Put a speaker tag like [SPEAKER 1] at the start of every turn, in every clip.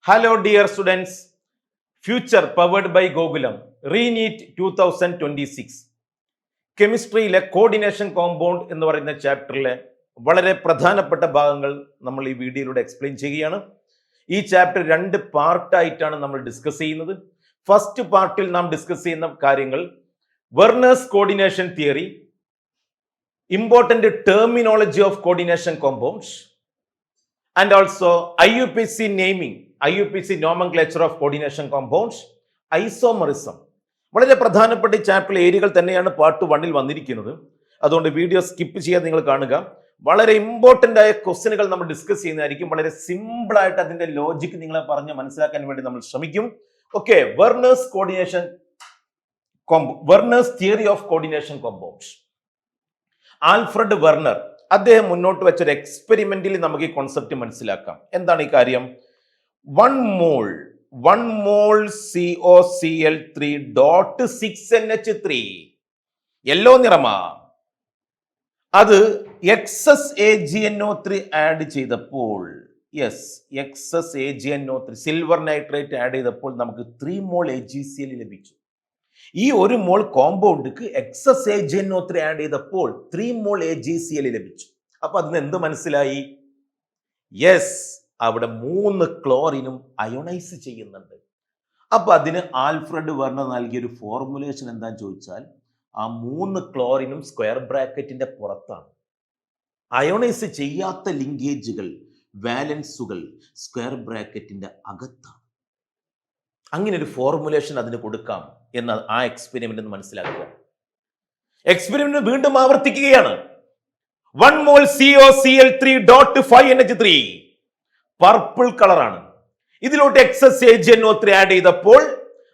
[SPEAKER 1] Hello, dear students. Future powered by Gokulam. Re-NEET 2026. കെമിസ്ട്രിയിലെ coordination compound എന്ന് പറയുന്ന ചാപ്റ്ററിലെ വളരെ പ്രധാനപ്പെട്ട ഭാഗങ്ങൾ നമ്മൾ ഈ വീഡിയോയിലൂടെ എക്സ്പ്ലെയിൻ ചെയ്യുകയാണ്. ഈ ചാപ്റ്റർ രണ്ട് പാർട്ടായിട്ടാണ് നമ്മൾ ഡിസ്കസ് ചെയ്യുന്നത്. ഫസ്റ്റ് പാർട്ടിൽ നാം ഡിസ്കസ് ചെയ്യുന്ന കാര്യങ്ങൾ Werner's coordination theory, important terminology of coordination compounds and also IUPAC naming, IUPAC nomenclature of coordination compounds, isomerism. വളരെ പ്രധാനപ്പെട്ട ചാപ്റ്റർ ഏരിയകൾ തന്നെയാണ് പാർട്ട് 1-ൽ വന്നിരിക്കുന്നത്. അതുകൊണ്ട് വീഡിയോ സ്കിപ്പ് ചെയ്യാതെ നിങ്ങൾ കാണുക. വളരെ ഇമ്പോർട്ടന്റ് ആയ ക്വസ്റ്റ്യനുകൾ നമ്മൾ ഡിസ്കസ് ചെയ്യുന്നതായിരിക്കും. വളരെ സിമ്പിൾ ആയിട്ട് അതിന്റെ ലോജിക് നിങ്ങളെ പറഞ്ഞ് മനസ്സിലാക്കാൻ വേണ്ടി നമ്മൾ ശ്രമിക്കും. Okay, Werner's theory of coordination compounds. Alfred Werner അദ്ദേഹം മുന്നോട്ട് വെച്ച ഒരു എക്സ്പെരിമെന്റിൽ നമുക്ക് ഈ കോൺസെപ്റ്റ് മനസ്സിലാക്കാം. എന്താണ് ഈ കാര്യം? 1 മോൾ COCl3.6NH3 യെല്ലോ നിറമാ. അത് എക്സസ് AgNO3 ആഡ് ചെയ്തപ്പോൾ, excess AgNO3 silver nitrate add ചെയ്തപ്പോൾ നമുക്ക് 3 മോൾ AgCl ലഭിച്ചു. ഈ 1 മോൾ കോമ്പൗണ്ടിക്ക് എക്സസ് AgNO3 ആഡ് ചെയ്തപ്പോൾ 3 മോൾ AgCl ലഭിച്ചു. അപ്പൊ അതിന് എന്ത് മനസ്സിലായി? അവിടെ 3 ക്ലോറിനും അയോണൈസ് ചെയ്യുന്നുണ്ട്. അപ്പൊ അതിന് ആൽഫ്രഡ് വെർണർ നൽകിയ ഒരു ഫോർമുലേഷൻ എന്താന്ന് ചോദിച്ചാൽ, ആ 3 ക്ലോറിനും സ്ക്വയർ ബ്രാക്കറ്റിന്റെ പുറത്താണ്. അയോണൈസ് ചെയ്യാത്ത ലിങ്കേജുകൾ, വാലൻസുകൾ സ്ക്വയർ ബ്രാക്കറ്റിന്റെ അകത്താണ്. അങ്ങനെ ഒരു ഫോർമുലേഷൻ അതിന് കൊടുക്കാം എന്ന് ആ എക്സ്പെരിമെന്റ് മനസ്സിലാക്കുക. എക്സ്പെരിമെന്റ് വീണ്ടും ആവർത്തിക്കുകയാണ്. 1 മോൾ COCl3.5NH3 പർപ്പിൾ കളറാണ്. ഇതിലോട്ട് എക്സസ് AgNO3 ആഡ് ചെയ്തപ്പോൾ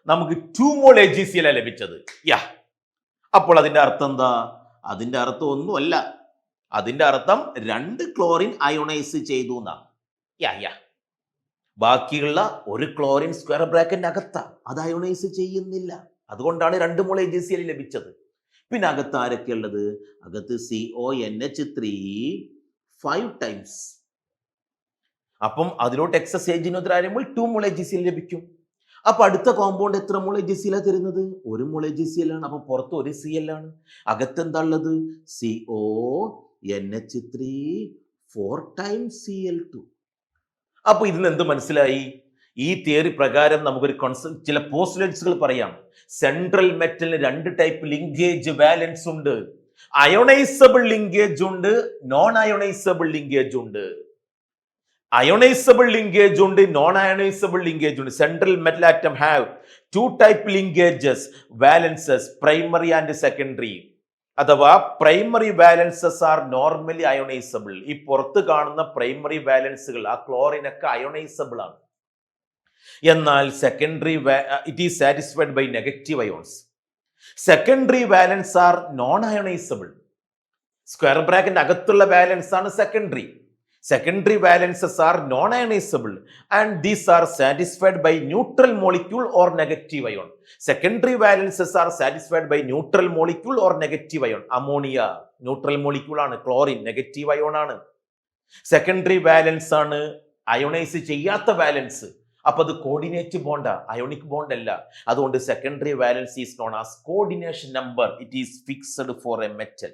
[SPEAKER 1] നമുക്ക് 2 മോൾ AgCl ലഭിച്ചത്. അപ്പോൾ അതിന്റെ അർത്ഥം എന്താ? അതിന്റെ അർത്ഥം ഒന്നുമല്ല. അതിന്റെ അർത്ഥം 2 ക്ലോറിൻ അയോണൈസ് ചെയ്തു എന്നാണ്. ബാക്കിയുള്ള 1 ക്ലോറിൻ സ്ക്വയർ ബ്രാക്കറ്റിന്റെ അകത്താ, അത് അയോണൈസ് ചെയ്യുന്നില്ല. അതുകൊണ്ടാണ് 2 മോൾ AgCl ലഭിച്ചത്. പിന്നെ അകത്ത് ആരൊക്കെ ഉള്ളത്? അകത്ത് CONH3 5 ടൈംസ്. അപ്പം അതിലോട്ട് എക്സസ് AgNO3 ആകുമ്പോൾ 2 മോൾ AgCl ലഭിക്കും. അപ്പൊ അടുത്ത കോമ്പൗണ്ട് എത്ര മോൾ AgCl തരുന്നത്? 1 മോൾ AgCl ആണ്. അപ്പൊ പുറത്ത് 1 Cl ആണ്. അകത്ത് എന്താ ഉള്ളത്? CONH3 4 times Cl2. അപ്പൊ ഇതിന് എന്ത് മനസ്സിലായി? ഈ തിയറി പ്രകാരം നമുക്കൊരു കോൺസെപ്റ്റ്, ചില പോസ്റ്റുലേറ്റ്സുകൾ പറയാം. സെൻട്രൽ മെറ്റലിന് 2 ടൈപ്പ് ലിങ്കേജ് വാലൻസ് ഉണ്ട്. അയോണൈസബിൾ ലിങ്കേജ് ഉണ്ട്, നോൺ അയോണൈസബിൾ ലിങ്കേജ് ഉണ്ട്. അയോണൈസബിൾ ലിങ്കേജ് ഉണ്ട്, നോൺ അയോണൈസബിൾ ലിങ്കേജ് ഉണ്ട്. Central metal atom have 2 type linkages, valences, primary and secondary. അഥവാ primary valences are normally ionisable. ഈ പുറത്ത് കാണുന്ന പ്രൈമറി വാലൻസുകൾ, ആ ക്ലോറിനൊക്കെ അയോണൈസബിൾ ആണ്. എന്നാൽ secondary it is satisfied by negative ions. Secondary valence are non ionisable. Square ബ്രാക്കറ്റിന്റെ അകത്തുള്ള വാലൻസ് ആണ് secondary. Secondary valences are non-ionizable and these are satisfied by neutral molecule or negative ion. Secondary valences are satisfied by neutral molecule or negative ion. Ammonia neutral molecule ആണ്, chlorine negative ion ആണ്. Secondary valence ആണ് ionise ചെയ്യാത്ത വാലൻസ്. അപ്പൊ അത് coordinate bonda, ionic bond അല്ല. അതുകൊണ്ട് secondary valence is known as coordination number. It is fixed for a metal.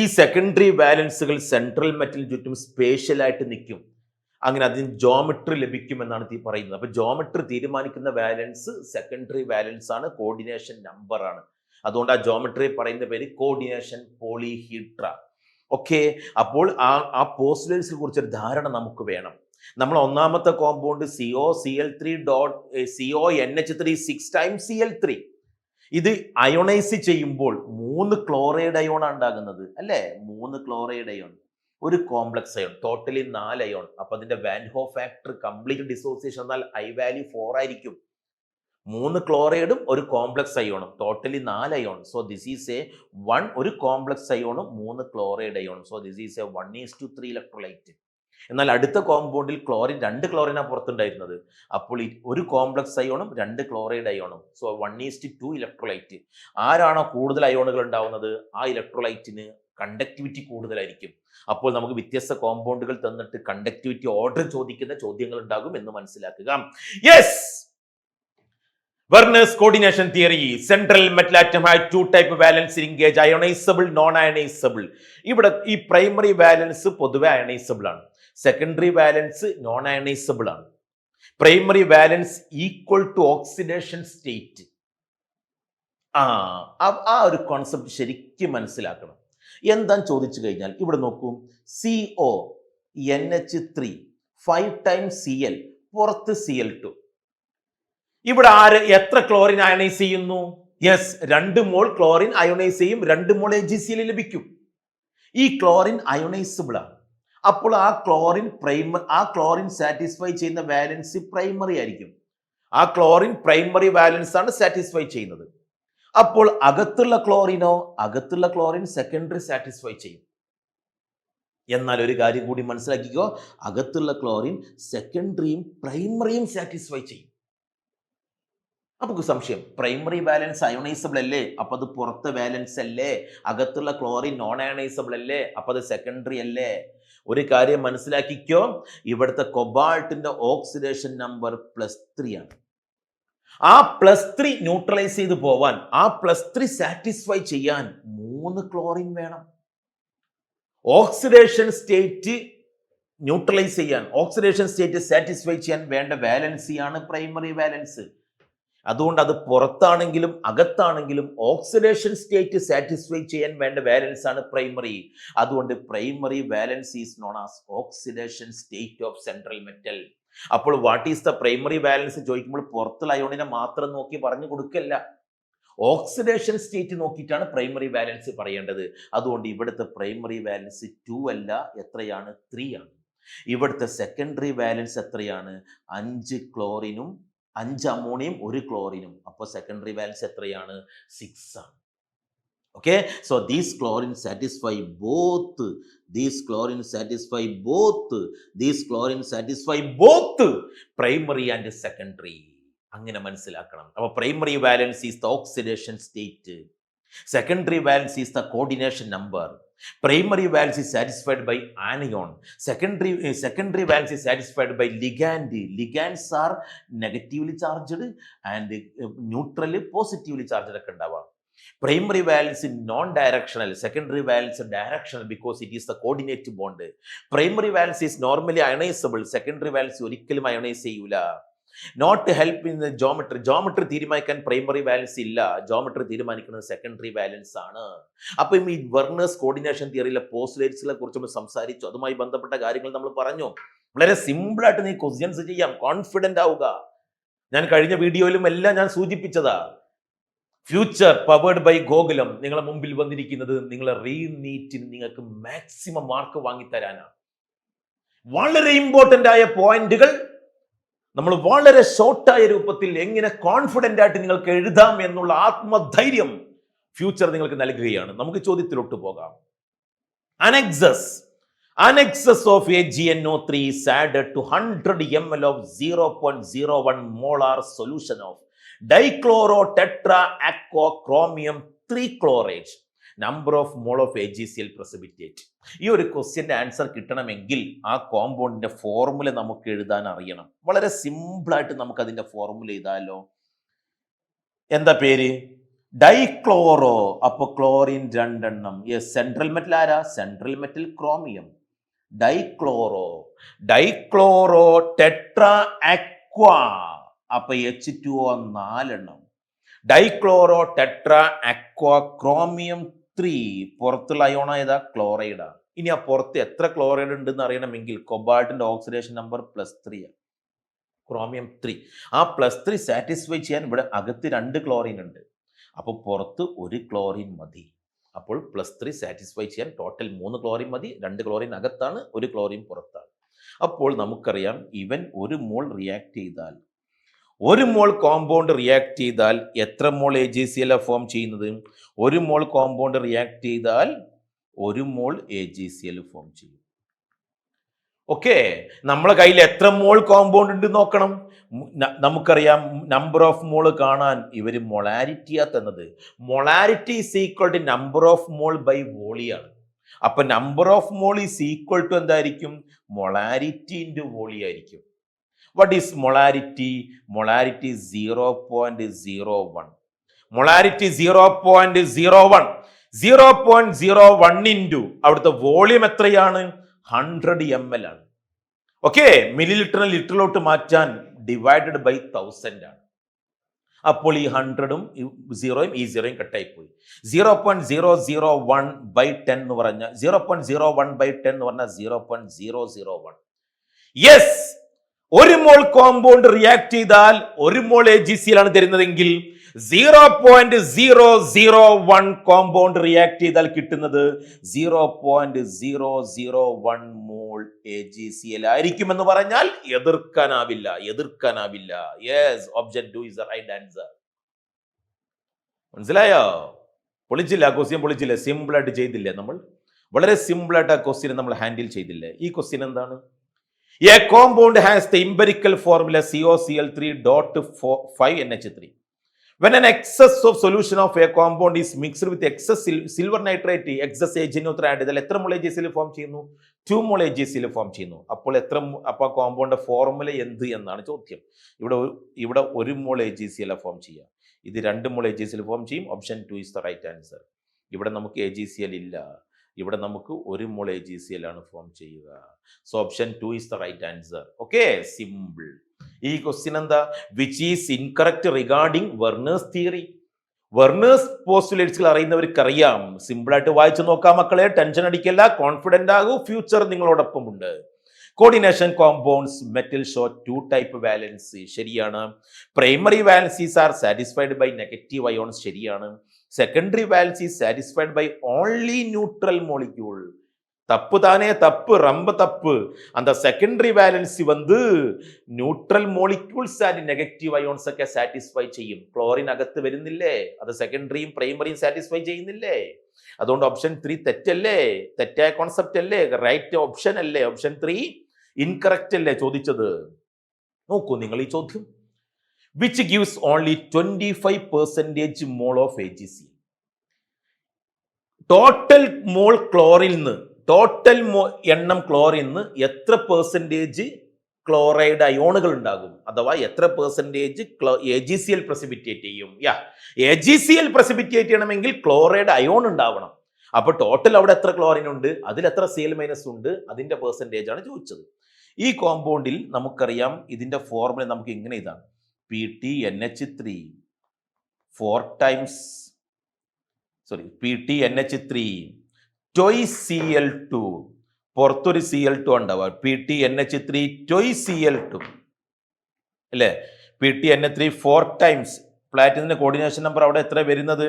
[SPEAKER 1] ഈ secondary വാലൻസുകൾ സെൻട്രൽ മെറ്റലിന് ചുറ്റും സ്പേഷ്യൽ ആയിട്ട് നിൽക്കും. അങ്ങനെ അതിന് ജോമെട്രി ലഭിക്കുമെന്നാണ് പറയുന്നത്. അപ്പൊ ജോമെട്രി തീരുമാനിക്കുന്ന വാലൻസ് സെക്കൻഡറി വാലൻസ് ആണ്, കോർഡിനേഷൻ നമ്പർ ആണ്. അതുകൊണ്ട് ആ ജോമെട്രി പറയുന്ന പേര് കോർഡിനേഷൻ പോളിഹീഡ്ര. ഓക്കെ, അപ്പോൾ ആ പോസ്റ്റുലേറ്റ്സിനെ കുറിച്ചൊരു ധാരണ നമുക്ക് വേണം. നമ്മൾ ഒന്നാമത്തെ കോമ്പൗണ്ട് CONH3 6 ടൈംസ് Cl3. ഇത് അയോണൈസ് ചെയ്യുമ്പോൾ 3 ക്ലോറൈഡ് അയോൺ ഉണ്ടാകുന്നത് അല്ലേ? 3 ക്ലോറൈഡ് അയോൺ, ഒരു കോംപ്ലക്സ് അയോൺ, ടോട്ടലി 4 അയോൺ. അപ്പൊ അതിന്റെ van Hoff factor complete dissociation എന്നാൽ I വാല്യൂ 4 ആയിരിക്കും. 3 ക്ലോറൈഡും ഒരു കോംപ്ലക്സ് അയോണും, totally 4 ion. So this is a 1, ഒരു കോംപ്ലക്സ് അയോണും 3 chloride ion. So this is a 1:3 electrolyte. എന്നാൽ അടുത്ത കോമ്പൗണ്ടിൽ ക്ലോറിൻ 2 ക്ലോറിനാണ് പുറത്തുണ്ടായിരുന്നത്. അപ്പോൾ ഒരു കോംപ്ലക്സ് അയോണും 2 ക്ലോറൈഡ് അയോണും. So 1:2 electrolyte. ആരാണോ കൂടുതൽ അയോണുകൾ ഉണ്ടാവുന്നത് ആ ഇലക്ട്രോലൈറ്റിന് കണ്ടക്ടിവിറ്റി കൂടുതലായിരിക്കും. അപ്പോൾ നമുക്ക് വ്യത്യസ്ത കോമ്പൗണ്ടുകൾ തന്നിട്ട് കണ്ടക്ടിവിറ്റി ഓർഡർ ചോദിക്കുന്ന ചോദ്യങ്ങൾ ഉണ്ടാകും എന്ന് മനസ്സിലാക്കുക. Yes, Werner's coordination theory. Central metal atom has two type valence linkage, ionizable, non-ionizable. ഇവിടെ ഈ പ്രൈമറി വാലൻസ് പൊതുവെ അയണൈസബിൾ ആണ്, സെക്കൻഡറി വാലൻസ് നോൺ അയണൈസബിൾ ആണ്. Primary valence equal to oxidation state. ആ ഒരു കോൺസെപ്റ്റ് ശരിക്കും മനസ്സിലാക്കണം. എന്താന്ന് ചോദിച്ചു കഴിഞ്ഞാൽ ഇവിടെ നോക്കൂ, CO NH3 5 times Cl, പുറത്ത് Cl2. ഇവിടെ എത്ര ക്ലോറിൻ അയണൈസ് ചെയ്യുന്നു? യെസ്, 2 മോൾ ക്ലോറിൻ അയോണൈസ് ചെയ്യും, 2 മോൾ AgCl ലഭിക്കും. ഈ ക്ലോറിൻ അയോണൈസബിൾ ആണ്. അപ്പോൾ ആ ക്ലോറിൻ സാറ്റിസ്ഫൈ ചെയ്യുന്ന വാലൻസ് പ്രൈമറി ആയിരിക്കും. ആ ക്ലോറിൻ പ്രൈമറി വാലൻസ് ആണ് സാറ്റിസ്ഫൈ ചെയ്യുന്നത്. അപ്പോൾ അകത്തുള്ള ക്ലോറിൻ സെക്കൻഡറി സാറ്റിസ്ഫൈ ചെയ്യും. എന്നാൽ ഒരു കാര്യം കൂടി മനസ്സിലാക്കിക്കോ, അകത്തുള്ള ക്ലോറിൻ സെക്കൻഡറിയും പ്രൈമറിയും സാറ്റിസ്ഫൈ ചെയ്യും. നമുക്ക് സംശയം, പ്രൈമറി വാലൻസ് അയോണൈസബിൾ അല്ലേ, അപ്പൊ അത് പുറത്തെ വാലൻസ് അല്ലേ? അകത്തുള്ള ക്ലോറിൻ നോൺ അയോണൈസബിൾ അല്ലേ, അപ്പൊ അത് സെക്കൻഡറി അല്ലേ? ഒരു കാര്യം മനസ്സിലാക്കിക്കോ, ഇവിടുത്തെ കൊബാൾട്ടിന്റെ ഓക്സിഡേഷൻ നമ്പർ +3 ആണ്. ആ +3 ന്യൂട്രലൈസ് ചെയ്ത് പോവാൻ, ആ +3 സാറ്റിസ്ഫൈ ചെയ്യാൻ 3 ക്ലോറിൻ വേണം. ഓക്സിഡേഷൻ സ്റ്റേറ്റ് ന്യൂട്രലൈസ് ചെയ്യാൻ, ഓക്സിഡേഷൻ സ്റ്റേറ്റ് സാറ്റിസ്ഫൈ ചെയ്യാൻ വേണ്ട വാലൻസിയാണ് പ്രൈമറി വാലൻസ്. അതുകൊണ്ട് അത് പുറത്താണെങ്കിലും അകത്താണെങ്കിലും ഓക്സിഡേഷൻ സ്റ്റേറ്റ് സാറ്റിസ്ഫൈ ചെയ്യാൻ വേണ്ട വാലൻസ് ആണ് പ്രൈമറി. അതുകൊണ്ട് primary valence is known as oxidation state of central metal. അപ്പോൾ what is the primary valence ചോദിക്കുമ്പോൾ പുറത്തുള്ള അയോണിനെ മാത്രം നോക്കി പറഞ്ഞു കൊടുക്കല്ല, ഓക്സിഡേഷൻ സ്റ്റേറ്റ് നോക്കിയിട്ടാണ് പ്രൈമറി വാലൻസ് പറയേണ്ടത്. അതുകൊണ്ട് ഇവിടുത്തെ പ്രൈമറി വാലൻസ് 2 അല്ല, എത്രയാണ്? 3 ആണ്. ഇവിടുത്തെ സെക്കൻഡറി വാലൻസ് എത്രയാണ്? 5 ക്ലോറിനും 5 അമോണിയം 1 ക്ലോറിനും. അപ്പോൾ സെക്കൻഡറി വാലൻസ് എത്രയാണ്? 6 ആണ്. Okay, so these chlorine satisfy both primary and secondary. അങ്ങനെ മനസ്സിലാക്കണം. അപ്പോൾ primary valence is the oxidation state, secondary valence is the coordination number. Primary valence is satisfied by anion. Secondary valence is satisfied by ligand. Ligands are negatively charged and neutrally positively charged ഒക്കെ ഉണ്ടാവാം. Primary valence is non-directional. Secondary valence is directional because it is the coordinate bond. Primary valence is normally ionizable. Secondary valence ഒരിക്കലും ionise ചെയ്യൂല. Not help in geometry തീരുമാനിക്കാൻ primary വാലൻസ് ഇല്ല, geometry തീരുമാനിക്കുന്നത് secondary വാലൻസ് ആണ്. അപ്പം ഈ വെർണേഴ്സ് കോർഡിനേഷൻ തിയറിയിലെ പോസ്റ്റുലേറ്റ്സിനെ കുറിച്ച് നമ്മൾ സംസാരിച്ചു, അതുമായി ബന്ധപ്പെട്ട കാര്യങ്ങൾ നമ്മൾ പറഞ്ഞു. വളരെ സിമ്പിളായിട്ട് നീ ക്വസ്റ്റ്യൻസ് ചെയ്യാം, കോൺഫിഡന്റ് ആവുക. ഞാൻ കഴിഞ്ഞ വീഡിയോയിലും എല്ലാം ഞാൻ സൂചിപ്പിച്ചതാ. ഫ്യൂച്ചർ പവേർഡ് ബൈ ഗോകുലം നിങ്ങളെ മുമ്പിൽ വന്നിരിക്കുന്നത് നിങ്ങളെ റീനീറ്റിന് നിങ്ങൾക്ക് മാക്സിമം മാർക്ക് വാങ്ങിത്തരാനാണ്. വളരെ ഇമ്പോർട്ടന്റ് ആയ പോയിന്റുകൾ നമ്മൾ വളരെ ഷോർട്ടായ രൂപത്തിൽ എങ്ങനെ കോൺഫിഡന്റ് ആയിട്ട് നിങ്ങൾക്ക് എഴുതാം എന്നുള്ള ആത്മധൈര്യം ഫ്യൂച്ചർ നിങ്ങൾക്ക് നൽകുകയാണ്. നമുക്ക് ചോദ്യത്തിലോട്ട് പോകാം. Annexus of AgNO3 is added to 100 ml of 0.01 molar solution of dichlorotetraacquachromium 3 chlorate. Number of mole of AgCl precipitate. ഈ ഒരു ക്വസ്റ്റ്യൻ്റെ ആൻസർ കിട്ടണമെങ്കിൽ ആ കോമ്പൗണ്ടിന്റെ ഫോർമുല നമുക്ക് എഴുതാൻ അറിയണം. വളരെ സിമ്പിളായിട്ട് നമുക്ക് അതിന്റെ ഫോർമുല എഴുതാലോ. എന്താ പേര്? ഡൈക്ലോറോ. അപ്പൊ ക്ലോറിൻ 2 എണ്ണം. സെൻട്രൽ മെറ്റൽ ആരാ? Central metal chromium. Dichloro tetra aqua. അപ്പൊ H2O 4 എണ്ണം. Dichloro tetra aqua chromium 3. പുറത്തുള്ള അയോണ ഏതാ? ക്ലോറൈഡാ. ഇനി ആ പുറത്ത് എത്ര ക്ലോറൈഡ് ഉണ്ടെന്ന് അറിയണമെങ്കിൽ കൊബാൾട്ടിന്റെ ഓക്സിഡേഷൻ നമ്പർ +3 ആണ്, ക്രോമിയം 3. ആ +3 സാറ്റിസ്ഫൈ ചെയ്യാൻ ഇവിടെ അകത്ത് 2 ക്ലോറിൻ ഉണ്ട്, അപ്പോൾ പുറത്ത് 1 ക്ലോറിൻ മതി. അപ്പോൾ +3 സാറ്റിസ്ഫൈ ചെയ്യാൻ ടോട്ടൽ 3 ക്ലോറിൻ മതി. 2 ക്ലോറിൻ അകത്താണ്, 1 ക്ലോറിൻ പുറത്താണ്. അപ്പോൾ നമുക്കറിയാം ഇവൻ 1 മോൾ റിയാക്ട് ചെയ്താൽ, 1 മോൾ കോമ്പൗണ്ട് റിയാക്ട് ചെയ്താൽ എത്ര മോൾ AgCl ഫോം ചെയ്യുന്നത്? 1 മോൾ കോമ്പൗണ്ട് റിയാക്ട് ചെയ്താൽ 1 മോൾ AgCl ഫോം ചെയ്യും. ഓക്കെ, നമ്മളെ കയ്യിൽ എത്ര മോൾ കോമ്പൗണ്ട് ഉണ്ട് നോക്കണം. നമുക്കറിയാം നമ്പർ ഓഫ് മോൾ കാണാൻ ഇവർ മൊളാരിറ്റിയാ തന്നത്. Molarity is equal to number of mole by വോളിയാണ്. അപ്പൊ number of mole is equal to എന്തായിരിക്കും? മൊളാരിറ്റി ഇൻറ്റു വോളിയം ആയിരിക്കും. What is molarity? Molarity is 0.01. Molarity 0.01. 0.01 into അവിടുത്തെ വോളിയം എത്രയാണ്? 100 ml ആണ്. ഓക്കെ, മില്ലി ലിറ്ററിനെ ലിറ്ററിലോട്ട് മാറ്റാൻ ഡിവൈഡഡ് ബൈ 1000 ആണ്. അപ്പോൾ ഈ 100ഉം സീറോയും ഈ സീറോയും കട്ടായി പോയി. 0.001/10 എന്ന് പറഞ്ഞാൽ 0.01/10 എന്ന് പറഞ്ഞാൽ 0.001. യെസ്, ഒരു മോൾ കോമ്പൗണ്ട് റിയാക്ട് ചെയ്താൽ 1 മോൾ AgCl ആണ് തരുന്നതെങ്കിൽ 0.001 കോമ്പൗണ്ട് റിയാക്ട് ചെയ്താൽ കിട്ടുന്നത് 0.001 മോൾ AgCl ആയിരിക്കുമെന്ന് പറഞ്ഞാൽ എതിർക്കാനാവില്ല. Yes, option 2 is the right answer. മനസ്സിലായോ? പൊളിച്ചില്ല, ആ ക്വസ്റ്റ്യൻ പൊളിച്ചില്ല. സിമ്പിൾ ആയിട്ട് ചെയ്തില്ലേ നമ്മൾ? വളരെ സിമ്പിൾ ആയിട്ട് ആ ക്വസ്റ്റ്യൻ നമ്മൾ ഹാൻഡിൽ ചെയ്തില്ലേ? ഈ ക്വസ്റ്റ്യൻ എന്താണ്? A compound has the empirical formula COCl3.5NH3. When an excess of solution of a compound is mixed with excess silver nitrate, excess AgNO3 add ചെയ്താൽ എത്ര മോൾ AgCl ഫോം ചെയ്യുന്നു? 2 മോൾ AgCl ഫോം ചെയ്യുന്നു. അപ്പോൾ അപ്പോൾ കോമ്പൗണ്ട് ഫോർമുല എന്ത് എന്നാണ് ചോദ്യം. ഇവിടെ 1 മോൾ AgCl ഫോം ചെയ്യുക. ഇത് 2 മോൾ AgCl ഫോം ചെയ്യും. Option 2 is the right answer. ഇവിടെ നമുക്ക് AgCl ഇല്ല. ഇവിടെ നമുക്ക് 1 മോൾ AgCl ആണ് ഫോം ചെയ്യുക. So option 2 is the right answer. Okay, simple. ഈ ക്വസ്റ്റ്യൻ എന്താ? Which is incorrect regarding Werner's theory. Werner's പോസ്റ്റുലേറ്റ്സുകൾ അറിയുന്നവർക്ക് അറിയാം. സിമ്പിൾ ആയിട്ട് വായിച്ചു നോക്കാം മക്കളെ, ടെൻഷൻ അടിക്കല്ല, കോൺഫിഡന്റ് ആകൂ, ഫ്യൂച്ചർ നിങ്ങളോടൊപ്പം ഉണ്ട്. Coordination compounds metal show 2 type valency. ശരിയാണ്. Primary valencies are satisfied by negative ions. ശരിയാണ്. Secondary valency satisfied by only neutral molecule. தப்பு தானே, தப்பு, ரொம்ப தப்பு. அந்த secondary valency neutral molecules and negative ions ഒക്കെ സാറ്റിസ്ഫൈ ചെയ്യും. ക്ലോറിൻ അകത്ത് വരുന്നില്ലേ? അത് സെക്കൻഡറിയും പ്രൈമറിയും സാറ്റിസ്ഫൈ ചെയ്യുന്നില്ലേ? അതുകൊണ്ട് ഓപ്ഷൻ 3 തെറ്റല്ലേ? തെറ്റായ കോൺസെപ്റ്റ് അല്ലേ? റൈറ്റ് ഓപ്ഷൻ അല്ലേ? ഓപ്ഷൻ 3 ഇൻകറക്റ്റ് അല്ലേ ചോദിച്ചത്? നോക്കൂ നിങ്ങൾ ഈ ചോദ്യം. Which gives only 25% mole of AgCl. Total mole ക്ലോറിൽ നിന്ന്, ടോട്ടൽ എണ്ണം ക്ലോറിന്ന് എത്ര പെർസെൻറ്റേജ് ക്ലോറൈഡ് അയോണുകൾ ഉണ്ടാകും? അഥവാ എത്ര പെർസെൻറ്റേജ് AgCl പ്രസിപ്പിറ്റേറ്റ് ചെയ്യും? AgCl പ്രസിപ്പിറ്റേറ്റ് ചെയ്യണമെങ്കിൽ ക്ലോറൈഡ് അയോൺ ഉണ്ടാവണം. അപ്പൊ ടോട്ടൽ അവിടെ എത്ര ക്ലോറിൻ ഉണ്ട്, അതിൽ എത്ര Cl- ഉണ്ട്, അതിന്റെ പെർസെൻറ്റേജ് ആണ് ചോദിച്ചത്. ഈ കോമ്പൗണ്ടിൽ നമുക്കറിയാം ഇതിന്റെ ഫോർമുല നമുക്ക് ഇങ്ങനെ ഇതാണ്: PTNH3 twice Cl2, പുറത്തൊരു Cl2 ഉണ്ടാവുക. PTNH3 twice Cl2 അല്ലേ? PTNH3 4 times. പ്ലാറ്റിനത്തിന്റെ കോർഡിനേഷൻ നമ്പർ അവിടെ എത്ര വരുന്നത്?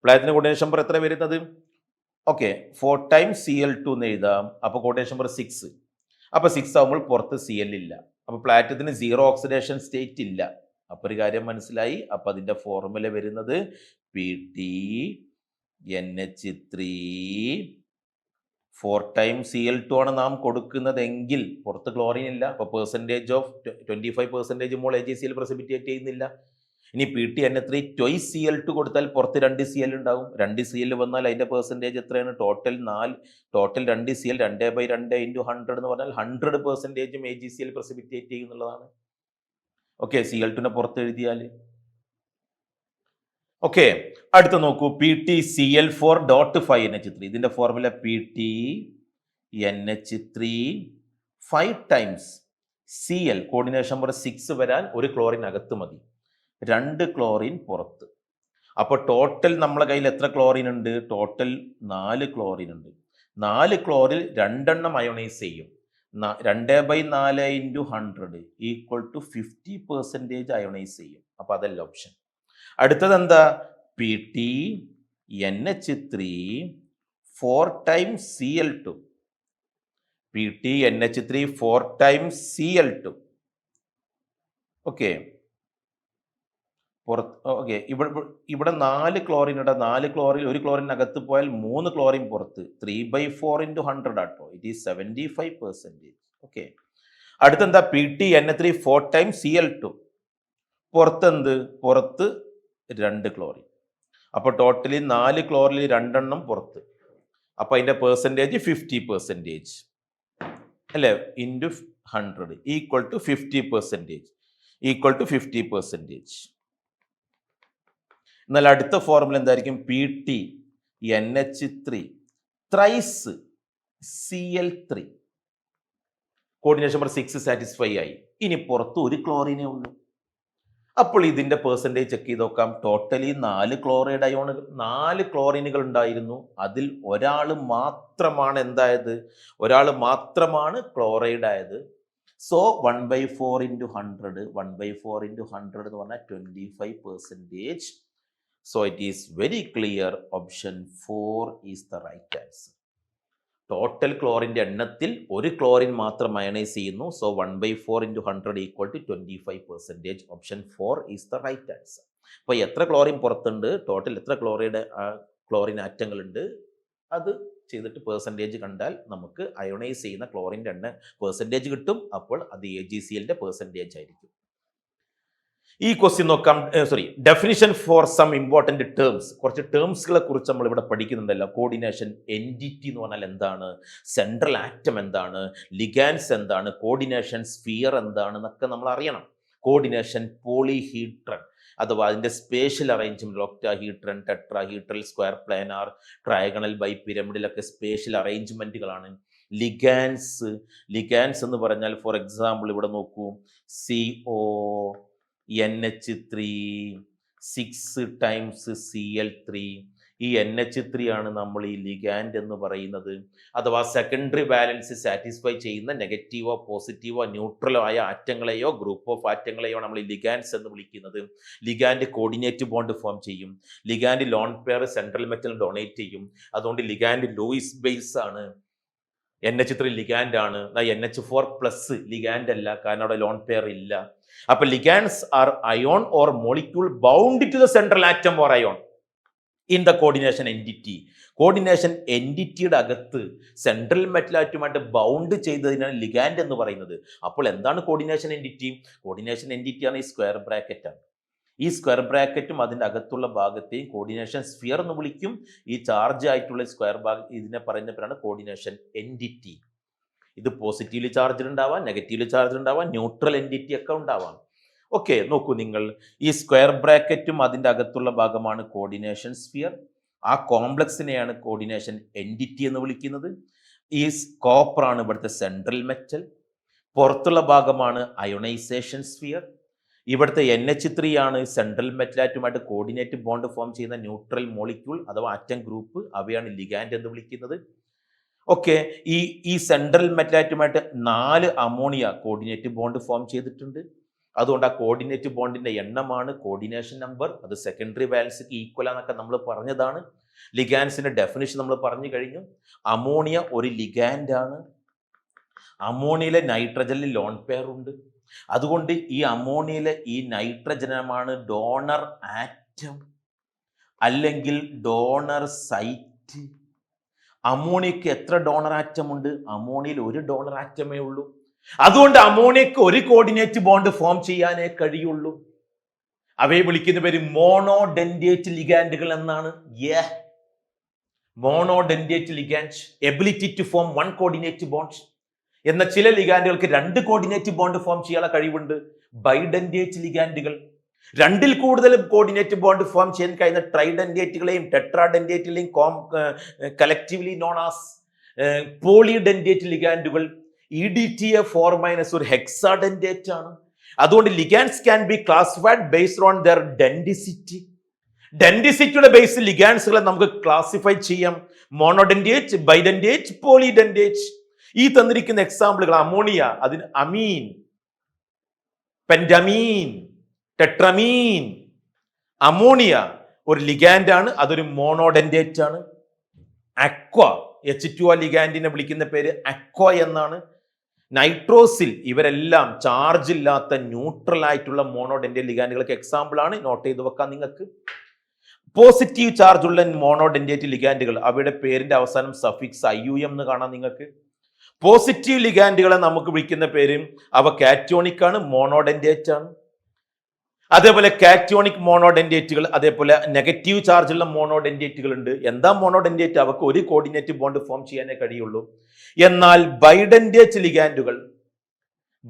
[SPEAKER 1] പ്ലാറ്റിനം കോർഡിനേഷൻ നമ്പർ എത്ര വരുന്നത്? ഓക്കെ, 4 times Cl2 എന്ന് എഴുതാം. അപ്പോൾ കോർഡിനേഷൻ നമ്പർ 6. അപ്പോൾ 6 ആകുമ്പോൾ പുറത്ത് Cl ഇല്ല. അപ്പോൾ പ്ലാറ്റിനത്തിന് 0 ഓക്സിഡേഷൻ സ്റ്റേറ്റ് ഇല്ല. അപ്പോൾ ഒരു കാര്യം മനസ്സിലായി. അപ്പോൾ അതിന്റെ ഫോർമുല വരുന്നത് PTNH3 4 times Cl2 ആണ് നാം കൊടുക്കുന്നതെങ്കിൽ പുറത്ത് ക്ലോറിൻ ഇല്ല. അപ്പോൾ percentage of 25% mole AgCl precipitate ചെയ്യുന്നില്ല. ഇനി PTNH3 twice Cl2 കൊടുത്താൽ പുറത്ത് 2 Cl ഉണ്ടാവും. 2 Cl വന്നാൽ അതിന്റെ പെർസെൻറ്റേജ് എത്രയാണ്? ടോട്ടൽ 2 Cl 2/2 × 100 എന്ന് പറഞ്ഞാൽ 100% AgCl പ്രസിപ്പിറ്റേറ്റ് ചെയ്യുന്നുള്ളതാണ്. ഓക്കെ, Cl2നെ പുറത്ത് എഴുതിയാൽ. ഓക്കെ, അടുത്ത നോക്കൂ. PtCl4.5NH3. ഇതിന്റെ formula PTNH3 5 times Cl. Coordination number 6 വരാൻ ഒരു ക്ലോറിൻ അകത്ത് മതി, 2 ക്ലോറിൻ പുറത്ത്. അപ്പോൾ ടോട്ടൽ നമ്മളെ കയ്യിൽ എത്ര ക്ലോറിൻ ഉണ്ട്? ടോട്ടൽ 4 ക്ലോറിൻ ഉണ്ട്. 4 ക്ലോറിൽ 2 എണ്ണം അയോണൈസ് ചെയ്യും. 2/4 × 100 = 50% അയോണൈസ് ചെയ്യും. അപ്പൊ അതല്ല ഓപ്ഷൻ. അടുത്തത് എന്താ? PTNH3 4 times Cl2. PTNH3 4 times Cl2. Okay, okay, ഇവിടെ 4 ക്ലോറിൻ ഇടാം. 4 ക്ലോറിൻ, ഒരു ക്ലോറിൻ അകത്ത് പോയാൽ 3 ക്ലോറിൻ പുറത്ത്. 3/4 × 100 ആട്ടോ. It is 75%. ഓക്കെ, അടുത്തെന്താ? PTNH3 4 times Cl2. പുറത്ത് 2 ക്ലോറിൻ. അപ്പോൾ ടോട്ടലി 4 ക്ലോറിൽ 2 എണ്ണം പുറത്ത്. അപ്പൊ അതിന്റെ പെർസെൻറ്റേജ് 50%, അല്ലേ, into 100 equal to 50%, equal to 50%. എന്നാൽ അടുത്ത ഫോർമുല എന്തായിരിക്കും? PT NH3 thrice Cl3. Coordination number 6 satisfy ആയി. ഇനി പുറത്ത് ഒരു ക്ലോറിനേ ഉള്ളൂ. അപ്പോൾ ഇതിന്റെ പെർസെൻറ്റേജ് ചെക്ക് ചെയ്ത് നോക്കാം. ടോട്ടലി 4 ക്ലോറൈഡ് അയോണുകൾ, 4 ക്ലോറിനുകൾ ഉണ്ടായിരുന്നു. അതിൽ ഒരാൾ മാത്രമാണ് എന്തായത്? ഒരാൾ മാത്രമാണ് ക്ലോറൈഡ് ആയത്. സോ 1/4 ഇൻറ്റു 100, 1/4 ഇൻറ്റു 100 എന്ന് പറഞ്ഞാൽ 25%. So it is very clear, option 4 is the right answer. Total ക്ലോറിൻ്റെ എണ്ണത്തിൽ ഒരു ക്ലോറിൻ മാത്രം അയണൈസ് ചെയ്യുന്നു. So 1/4 into 100 equal to 25%. Option 4 is the right answer. അപ്പോൾ എത്ര ക്ലോറിൻ പുറത്തുണ്ട്, ടോട്ടൽ എത്ര ക്ലോറിൻ ആറ്റങ്ങളുണ്ട്, അത് ചെയ്തിട്ട് പെർസെൻറ്റേജ് കണ്ടാൽ നമുക്ക് അയോണൈസ് ചെയ്യുന്ന ക്ലോറിൻ്റെ എണ്ണ പെർസെൻറ്റേജ് കിട്ടും. അപ്പോൾ അത് AgClന്റെ പെർസെൻറ്റേജ് ആയിരിക്കും. ഈ ക്വസ്റ്റ്യൻ നോക്കാം. Definition for some important terms. കുറച്ച് ടേംസുകളെ കുറിച്ച് നമ്മൾ ഇവിടെ പഠിക്കുന്നുണ്ടല്ലോ. കോർഡിനേഷൻ എൻറ്റിറ്റി എന്ന് പറഞ്ഞാൽ എന്താണ്, സെൻട്രൽ ആറ്റം എന്താണ്, ലിഗാൻസ് എന്താണ്, കോർഡിനേഷൻ സ്ഫിയർ എന്താണ് എന്നൊക്കെ നമ്മൾ അറിയണം. കോർഡിനേഷൻ പോളിഹീഡ്രൺ അഥവാ അതിൻ്റെ spatial arrangement, octahedron, tetrahedral, square planar, trigonal, bi പിരമിഡിലൊക്കെ സ്പേഷ്യൽ അറേഞ്ച്മെൻറ്റുകളാണ്. ലിഗാൻസ് എന്ന് പറഞ്ഞാൽ ഫോർ എക്സാമ്പിൾ ഇവിടെ നോക്കൂ, CO NH3 6 ടൈംസ് Cl3. ഈ NH3 ആണ് നമ്മൾ ഈ ലിഗാൻഡ് എന്ന് പറയുന്നത്. അഥവാ സെക്കൻഡറി ബാലൻസ് സാറ്റിസ്ഫൈ ചെയ്യുന്ന നെഗറ്റീവോ പോസിറ്റീവോ ന്യൂട്രലോ ആയ ആറ്റങ്ങളെയോ ഗ്രൂപ്പ് ഓഫ് ആറ്റങ്ങളെയോ നമ്മൾ ഈ ലിഗാൻഡ്സ് എന്ന് വിളിക്കുന്നത്. ലിഗാൻഡ് കോർഡിനേറ്റ് ബോണ്ട് ഫോം ചെയ്യും. Ligand lone pair central metal donate ചെയ്യും. അതുകൊണ്ട് ലിഗാൻഡ് ലൂയിസ് ബേസ് ആണ്. NH3 ലിഗാൻഡ് ആണ്. NH4+ ലിഗാൻഡ് അല്ല, കാരണം അവിടെ ലോൺ പെയർ ഇല്ല. അപ്പൊ ligands are ion or molecule bound to the central atom or ion in the coordination entity. Coordination എൻറ്റിറ്റിയുടെ അകത്ത് സെൻട്രൽ മെറ്റൽ ആറ്റുമായിട്ട് ബൗണ്ട് ചെയ്തതിനാണ് ലിഗാൻഡ് എന്ന് പറയുന്നത്. അപ്പോൾ എന്താണ് കോർഡിനേഷൻ എൻറ്റിറ്റി? കോർഡിനേഷൻ എൻറ്റിറ്റിയാണ് ഈ സ്ക്വയർ ബ്രാക്കറ്റ് ആണ്. ഈ സ്ക്വയർ ബ്രാക്കറ്റും അതിൻ്റെ അകത്തുള്ള ഭാഗത്തെയും കോർഡിനേഷൻ സ്ഫിയർ എന്ന് വിളിക്കും. ഈ ചാർജ് ആയിട്ടുള്ള സ്ക്വയർ ഭാഗം ഇതിനെ പറയുന്ന പേരാണ് കോർഡിനേഷൻ എൻറ്റിറ്റി. ഇത് പോസിറ്റീവ്ലി ചാർജ് ഉണ്ടാവാം, നെഗറ്റീവ്ലി ചാർജ് ഉണ്ടാവാം, ന്യൂട്രൽ എൻറ്റിറ്റി ഒക്കെ ഉണ്ടാവാം. ഓക്കെ, നോക്കൂ നിങ്ങൾ, ഈ സ്ക്വയർ ബ്രാക്കറ്റും അതിൻ്റെ അകത്തുള്ള ഭാഗമാണ് കോർഡിനേഷൻ സ്ഫിയർ. ആ കോംപ്ലക്സിനെയാണ് കോർഡിനേഷൻ എൻറ്റിറ്റി എന്ന് വിളിക്കുന്നത്. ഈ കോപ്പറാണ് ഇവിടുത്തെ സെൻട്രൽ മെറ്റൽ. പുറത്തുള്ള ഭാഗമാണ് അയോണൈസേഷൻ സ്ഫിയർ. ഇവിടുത്തെ NH3 ആണ് സെൻട്രൽ മെറ്റലാറ്റുമായിട്ട് കോർഡിനേറ്റ് ബോണ്ട് ഫോം ചെയ്യുന്ന ന്യൂട്രൽ മോളിക്യൂൾ അഥവാ ആറ്റം ഗ്രൂപ്പ്. അവയാണ് ലിഗാൻഡ് എന്ന് വിളിക്കുന്നത്. ഓക്കെ, ഈ സെൻട്രൽ മെറ്റലാറ്റുമായിട്ട് 4 അമോണിയ കോർഡിനേറ്റ് ബോണ്ട് ഫോം ചെയ്തിട്ടുണ്ട്. അതുകൊണ്ട് ആ കോർഡിനേറ്റ് ബോണ്ടിന്റെ എണ്ണമാണ് കോർഡിനേഷൻ നമ്പർ. അത് സെക്കൻഡറി ബാലൻസിക്ക് ഈക്വൽ ആണെന്നൊക്കെ നമ്മൾ പറഞ്ഞതാണ്. ലിഗാൻസിന്റെ ഡെഫിനിഷൻ നമ്മൾ പറഞ്ഞു കഴിഞ്ഞു. അമോണിയ ഒരു ലിഗാൻഡ് ആണ്. അമോണിയയിലെ നൈട്രജനിൽ ലോൺ പെയർ ഉണ്ട്. അതുകൊണ്ട് ഈ അമോണിയയിലെ ഈ നൈട്രജനമാണ് ഡോണർ ആറ്റം അല്ലെങ്കിൽ ഡോണർ സൈറ്റ്. അമോണിയക്ക് എത്ര ഡോണർ ആറ്റം ഉണ്ട്? അമോണിയയിൽ ഒരു ഡോണർ ആറ്റമേ ഉള്ളൂ. അതുകൊണ്ട് അമോണിയക്ക് ഒരു കോർഡിനേറ്റ് ബോണ്ട് ഫോം ചെയ്യാനേ കഴിയുള്ളൂ. അവയെ വിളിക്കുന്ന പേര് മോണോഡെൻഡേറ്റ് ലിഗാൻഡുകൾ എന്നാണ്. Monodentate ligand, ability to form 1 coordinate bond. എന്ന ചില ലിഗാൻഡുകൾക്ക് 2 കോർഡിനേറ്റ് ബോണ്ട് ഫോം ചെയ്യാനുള്ള കഴിവുണ്ട്. ബൈഡെൻഡേറ്റ് ലിഗാൻഡുകൾ, 2ൽ കൂടുതൽ കോർഡിനേറ്റ് ബോണ്ട് ഫോം ചെയ്യാൻ കഴിയുന്ന ട്രൈഡെൻഡേറ്റുകളെയും ടെട്രാഡെൻഡേറ്റുകളെയും കലക്റ്റീവ്ലി നോൺ ആസ് പോളിഡെൻഡേറ്റ് ലിഗാൻഡുകൾ. EDTA 4- ഒരു ഹെക്സാഡെൻഡേറ്റ് ആണ്. അതുകൊണ്ട് ligands can be classified based on their denticity. ഡെൻഡിസിറ്റിയുടെ ബേസിൽ ലിഗാൻഡ്സുകളെ നമുക്ക് ക്ലാസിഫൈ ചെയ്യാം. മോണോഡെൻഡേറ്റ്, ബൈഡെൻഡേറ്റ്, പോളിഡെൻഡേറ്റ്. ഈ തന്നിരിക്കുന്ന എക്സാമ്പിളുകൾ അമോണിയ, അതിന് അമീൻ, പെൻഡമീൻ, ടെട്രമീൻ. അമോണിയ ഒരു ലിഗാൻഡ് ആണ്, അതൊരു മോണോഡെൻഡേറ്റ് ആണ്. അക്വ, H2O ലിഗാൻഡിനെ വിളിക്കുന്ന പേര് അക്വ എന്നാണ്. നൈട്രോസിൽ, ഇവരെല്ലാം ചാർജ് ഇല്ലാത്ത ന്യൂട്രൽ ആയിട്ടുള്ള മോണോഡെൻഡേറ്റ് ലിഗാൻഡുകൾക്ക് എക്സാമ്പിൾ ആണ്. നോട്ട് ചെയ്ത് വെക്കാം നിങ്ങൾക്ക്. പോസിറ്റീവ് ചാർജ് ഉള്ള മോണോഡെൻഡേറ്റ് ലിഗാൻഡുകൾ, അവയുടെ പേരിന്റെ അവസാനം സഫിക്സ് IUM എന്ന് കാണാം നിങ്ങൾക്ക്. പോസിറ്റീവ് ലിഗാൻഡുകളെ നമുക്ക് വിളിക്കുന്ന പേര് അവ കാറ്റോണിക് ആണ്, മോണോഡെൻഡേറ്റ് ആണ്. അതേപോലെ കാറ്റോണിക് മോണോഡെൻഡേറ്റുകൾ, അതേപോലെ നെഗറ്റീവ് ചാർജുള്ള മോണോഡെൻഡേറ്റുകൾ ഉണ്ട്. എന്താ മോണോഡെൻഡേറ്റ്? അവർക്ക് ഒരു കോർഡിനേറ്റ് ബോണ്ട് ഫോം ചെയ്യാനേ കഴിയുള്ളൂ. എന്നാൽ ബൈഡെൻഡേറ്റ് ലിഗാൻഡുകൾ,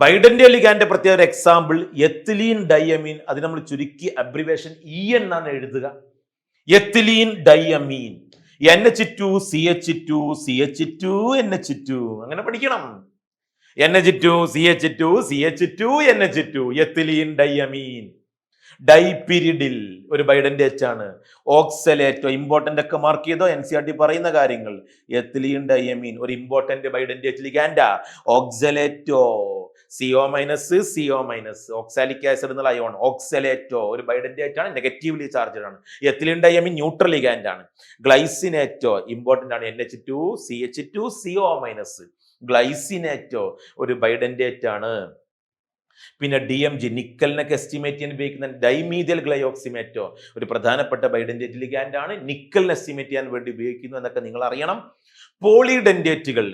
[SPEAKER 1] ബൈഡെൻഡേറ്റ് ലിഗാൻഡിന്റെ പ്രത്യേക എക്സാമ്പിൾ എത്തിലീൻ ഡൈയമീൻ. അത് നമ്മൾ ചുരുക്കി അബ്രിവേഷൻ എന്നാണ് എഴുതുക. Ethylene ഡൈയമീൻ, NH2 CH2 CH2 NH2, അങ്ങനെ പഠിക്കണം. NH2 CH2 CH2 NH2, ethylene ഡൈയമീൻ. ഡൈപിരിഡിൽ ഒരു ബൈഡെൻഡേറ്റ് ആണ്. ഓക്സലേറ്റോ, ഇമ്പോർട്ടന്റ് ഒക്കെ മാർക്ക് ചെയ്തോ, NCERT പറയുന്ന കാര്യങ്ങൾ. എത്തിലീൻ ഡൈയമീൻ ഒരു ഇമ്പോർട്ടന്റ് ബൈഡെൻഡേറ്റ് ലിഗാൻഡാ. Oxalato CO-, CO-, oxalic acid എന്നുള്ള അയോൺ. ഓക്സലേറ്റോ ഒരു ബൈഡെൻഡേറ്റ് ആണ്, നെഗറ്റീവ്ലി ചാർജഡ് ആണ്. എത്തിലീൻ ഡൈയമീൻ ന്യൂട്രൽ ലിഗാൻഡ് ആണ്. ഗ്ലൈസിനേറ്റോ ഇമ്പോർട്ടന്റ് ആണ്, NH2 CH2 CO-. ഗ്ലൈസിനേറ്റോ ഒരു ബൈഡെൻഡേറ്റ് ആണ്. പിന്നെ DMG നിക്കലിനൊക്കെ എസ്റ്റിമേറ്റ് ചെയ്യാൻ ഉപയോഗിക്കുന്ന ഡൈമീഥൈൽ ഗ്ലയോക്സിമേറ്റോ ഒരു പ്രധാനപ്പെട്ട ബൈഡെൻഡേറ്റ് ലിഗാൻഡ് ആണ്, നിക്കലിനെ എസ്റ്റിമേറ്റ് ചെയ്യാൻ വേണ്ടി ഉപയോഗിക്കുന്നു എന്നൊക്കെ നിങ്ങൾ അറിയണം. പോളിഡെൻഡേറ്റുകൾ,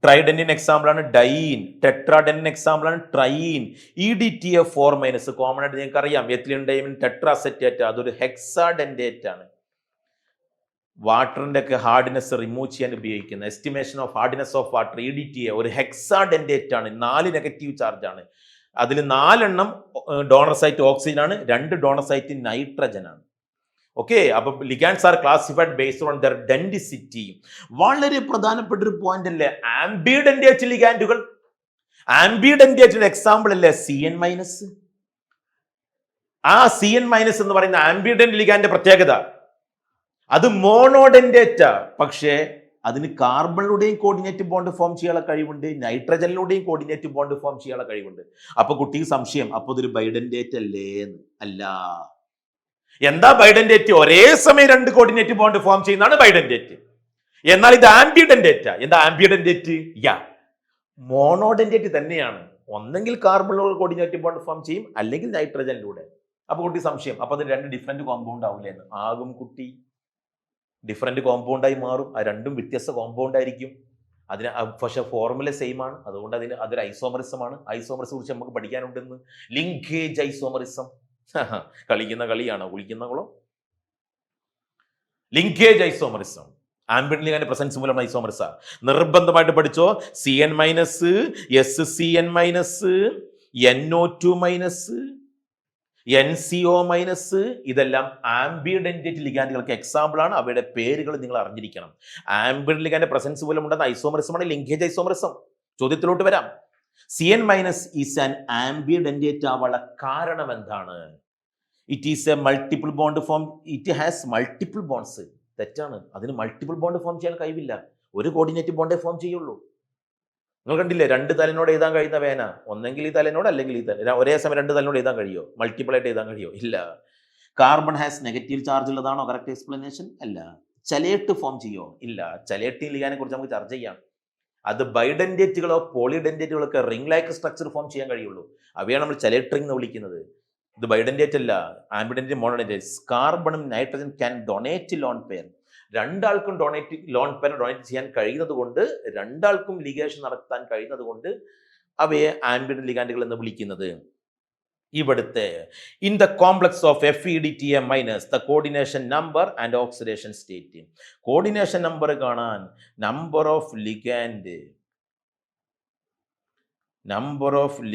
[SPEAKER 1] ട്രൈഡെന്റിന് എക്സാമ്പിൾ ആണ് ഡൈൻ, ടെട്രാഡെന്റിന് എക്സാമ്പിൾ ആണ് ട്രൈൻ. EDTA4- കോമൺ ആയിട്ട് നിങ്ങൾക്ക് അറിയാം. എത്തിലീൻ ഡൈമിൻ ടെട്രാസെറ്റേറ്റ്, അതൊരു ഹെക്സാഡെൻഡേറ്റ് ആണ്. വാട്ടറിന്റെ ഒക്കെ ഹാർഡ്നെസ് റിമൂവ് ചെയ്യാൻ ഉപയോഗിക്കുന്ന estimation of hardness of water, EDTA ഒരു ഹെക്സാഡെൻഡേറ്റ് ആണ്. 4 നെഗറ്റീവ് ചാർജ് ആണ്. അതിൽ 4 ഡോണർ സൈറ്റ് ഓക്സിജൻ ആണ്, 2 ഡോണർ സൈറ്റ് നൈട്രജൻ ആണ്. ഓക്കെ, അപ്പൊ ligands are classified based on their density. വളരെ പ്രധാനപ്പെട്ട ഒരു പോയിന്റ് അല്ലേ ആംബിഡെൻഡേറ്റ് ലിഗാൻഡുകൾ. ആംബിഡെൻഡേറ്റിന്റെ എക്സാമ്പിൾ അല്ലേ CN-. ആ CN- എന്ന് പറയുന്ന ആംബിഡെന്റ് ലിഗാൻഡിന്റെ പ്രത്യേകത, അത് മോണോഡെൻഡേറ്റാ, പക്ഷേ അതിന് കാർബണിലൂടെയും കോർഡിനേറ്റ് ബോണ്ട് ഫോം ചെയ്യാനുള്ള കഴിവുണ്ട്, നൈട്രജനിലൂടെയും കോർഡിനേറ്റ് ബോണ്ട് ഫോം ചെയ്യാനുള്ള കഴിവുണ്ട്. അപ്പൊ കുട്ടിക്ക് സംശയം, അപ്പൊ ഇതൊരു ബൈഡെൻഡേറ്റ് അല്ലേ? അല്ല. എന്താ ബൈഡെൻഡേറ്റ്? ഒരേ സമയം 2 കോർഡിനേറ്റ് ബോണ്ട് ഫോം ചെയ്യുന്നതാണ് ബൈഡെൻഡേറ്റ്. എന്നാൽ ഇത് ആംബിഡെൻഡേറ്റാ. എന്താ ആംബിഡെൻഡേറ്റ്? മോണോഡെൻഡേറ്റ് തന്നെയാണ്. ഒന്നെങ്കിൽ കാർബണിലൂടെ കോർഡിനേറ്റ് ബോണ്ട് ഫോം ചെയ്യും, അല്ലെങ്കിൽ നൈട്രജനിലൂടെ. അപ്പൊ കുട്ടി സംശയം, അപ്പൊ അത് 2 ഡിഫറെന്റ് കോമ്പൗണ്ട് ആവില്ലേ എന്ന്. ആകും കുട്ടി, ഡിഫറെന്റ് കോമ്പൗണ്ടായി മാറും. ആ 2 വ്യത്യസ്ത കോമ്പൗണ്ട് ആയിരിക്കും. അതിന് പക്ഷെ ഫോർമുല സെയിം ആണ്. അതുകൊണ്ട് അതൊരു ഐസോമറിസം ആണ്. ഐസോമറിസം കുറിച്ച് നമുക്ക് പഠിക്കാനുണ്ടെന്ന്. Linkage isomerism. കളിക്കുന്ന കളിയാണോ? കുളിക്കുന്ന കുളം. ലിങ്കേജ് ഐസോമറിസം ആംബിഡെന്റ് ലിഗാൻഡ് പ്രസൻസ് മൂലം ഐസോമറിസ. നിർബന്ധമായിട്ട് പഠിച്ചോ. CN-, SCN-, NO2-, NCO-, ഇതെല്ലാം ആംബിഡെൻഡേറ്റ് ലിഗാൻഡുകൾക്ക് എക്സാമ്പിൾ ആണ്. അവയുടെ പേരുകൾ നിങ്ങൾ അറിഞ്ഞിരിക്കണം. ആംബിഡെന്റ് ലിഗാൻഡ് പ്രസൻസ് മൂലം ഉണ്ടാകുന്ന ഐസോമറിസമാണ് ലിങ്കേജ് ഐസോമറിസം. ചോദ്യത്തിലോട്ട് വരാം. CN- ഈസ് ആൻ ആംബിഡെൻഡേറ്റ് ആവാനുള്ള കാരണം എന്താണ്? It is A multiple bond form. It has multiple bonds. തെറ്റാണ്. അതിന് മൾട്ടിപ്പിൾ ബോണ്ട് ഫോം ചെയ്യാൻ കഴിവില്ല. ഒരു കോർഡിനേറ്റ് ബോണ്ടേ ഫോം ചെയ്യുള്ളൂ. നിങ്ങൾ കണ്ടില്ലേ, 2 തലനോട് എഴുതാൻ കഴിയുന്ന പേന, ഒന്നെങ്കിൽ ഈ തലനോട് അല്ലെങ്കിൽ ഈ തല. ഒരേ സമയം 2 തലനോട് എഴുതാൻ കഴിയോ? മൾട്ടിപ്പിൾ ആയിട്ട് എഴുതാൻ കഴിയോ? ഇല്ല. കാർബൺ ഹാസ് നെഗറ്റീവ് ചാർജ് ഉള്ളതാണോ കറക്റ്റ് എക്സ്പ്ലനേഷൻ? അല്ല. ചലേട്ട് ഫോം ചെയ്യോ? ഇല്ല. ചലേട്ട് ലിഗാനെ കുറിച്ച് നമുക്ക് ചർച്ച ചെയ്യാം. അത് ബൈഡെൻഡേറ്റുകളോ പോളിഡെൻഡേറ്റുകളൊക്കെ റിംഗ് ലൈക്ക് സ്ട്രക്ചർ ഫോം ചെയ്യാൻ കഴിയുള്ളൂ. അവയാണ് നമ്മൾ ചലേട്രിംഗ് എന്ന് വിളിക്കുന്നത്. ഇത് ബൈഡെൻഡേറ്റ് അല്ല, ആംബിഡെന്റ്, മോണോഡെൻഡേറ്റ്. കാർബണും nitrogen can donate lone pair. 2 ആൾക്കും ലോൺ പെയർ ഡൊണേറ്റ് ചെയ്യാൻ കഴിയുന്നത് കൊണ്ട്, 2 ആൾക്കും ലിഗേഷൻ നടത്താൻ കഴിയുന്നത് കൊണ്ട് അവയെ ആംബിഡെന്റ് ലിഗാൻഡുകൾ എന്ന് വിളിക്കുന്നത്. ഇവിടുത്തെ in the complex of FeDTA- the coordination number and oxidation state. Coordination number കാണാൻ number of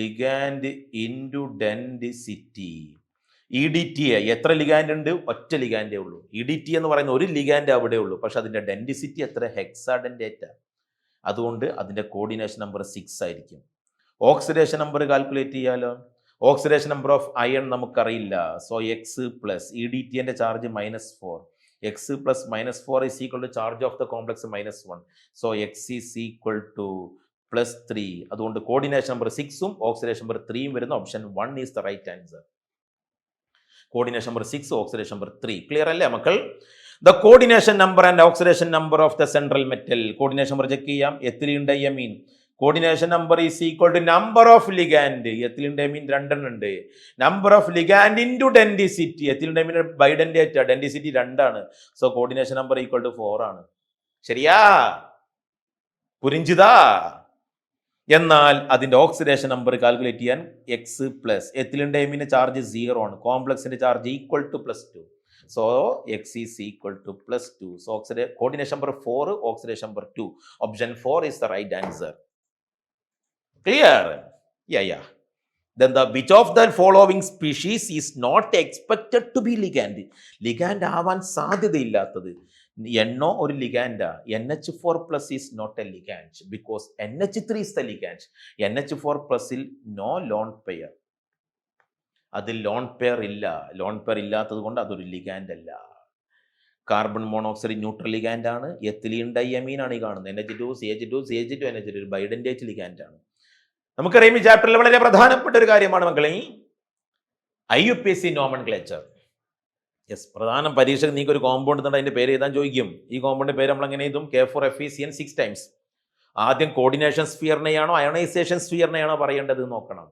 [SPEAKER 1] ligand into density. EDTA എത്ര ലിഗാൻഡ് ഉണ്ട്? ഒറ്റ ലിഗാൻഡേ ഉള്ളൂ. EDTA എന്ന് പറയുന്ന ഒരു ലിഗാൻഡ് അവിടെ ഉള്ളൂ. പക്ഷെ അതിന്റെ ഡെൻസിറ്റി എത്ര? ഹെക്സാഡെൻഡേറ്റ. അതുകൊണ്ട് അതിന്റെ കോർഡിനേഷൻ നമ്പർ 6 ആയിരിക്കും. ഓക്സിഡേഷൻ നമ്പർ കാൽക്കുലേറ്റ് ചെയ്യാലോ. ഓക്സിഡേഷൻ നമ്പർ ഓഫ് അയൺ നമുക്കറിയില്ല. So X+, EDTA charge -4. X + -4 is equal to charge of the complex -1. So X is equal to +3. അതുകൊണ്ട് കോർഡിനേഷൻ നമ്പർ 6ഉം ഓക്സിഡേഷൻ നമ്പർ 3ഉം വരുന്ന option 1 is the right answer. Coordination number 6, oxidation number 3. Clear അല്ലേ മക്കൾ? The coordination number and oxidation number of the central metal. Coordination number check ചെയ്യാം. Ethylene diamine coordination number is equal to number of ligand. Ethylene diamine 2 ഉണ്ട്. Number of ligand into density. Ethylene diamine bidentate, density 2 ആണ്. So coordination number equal to 4 ആണ്. ശരിയാ? പുരിഞ്ചിതാ? എന്നാൽ അതിന്റെ oxidation number calculate ചെയ്യാൻ X plus ethylene ഡൈമിന്റെ charge 0 ആണ്, കോംപ്ലക്സിന്റെ charge equal to +2. So X is equal to +2. So coordination number 4, oxidation number 2. Option 4 is the right answer. Clear? Yeah. Then which of the following species is not expected to be ligand? Ligand ആവാൻ സാധ്യതയില്ലാത്തത്. NO ഒരു ലിഗാൻഡാ. NH4+ is not a ligand because NH3 is the ligand. NH4+ no lone pair. അതിൽ loan pair ഇല്ല. Lone pair ഇല്ലാത്തത് കൊണ്ട് അതൊരു ligand അല്ല. Carbon monoxide neutral ligand ആണ്. Ethylene ഡൈയമീൻ ആണ് ഈ കാണുന്നത്. NH2 CH2 CH2 NH2 ഒരു ബൈഡന്റേറ്റ് ലിഗാൻഡ് ആണ്. നമുക്കറിയാം ഈ ചാപ്റ്ററിൽ വളരെ പ്രധാനപ്പെട്ട ഒരു കാര്യമാണ് മക്കളെ IUPAC നോമൻക്ലേച്ചർ. യെസ്, പ്രധാന പരീക്ഷയ്ക്ക് നിങ്ങൾക്ക് ഒരു കോമ്പൗണ്ട് തന്നെ അതിന്റെ പേര് എഴുതാൻ ചോദിക്കും. ഈ കോമ്പൗണ്ടിന്റെ പേര് നമ്മൾ എങ്ങനെ എഴുതും? K4FeCN 6 times. ആദ്യം കോർഡിനേഷൻ സ്ഫിയറിനെയാണോ അയണൈസേഷൻ സ്ഫിയറിനെയാണോ പറയേണ്ടത് നോക്കണം.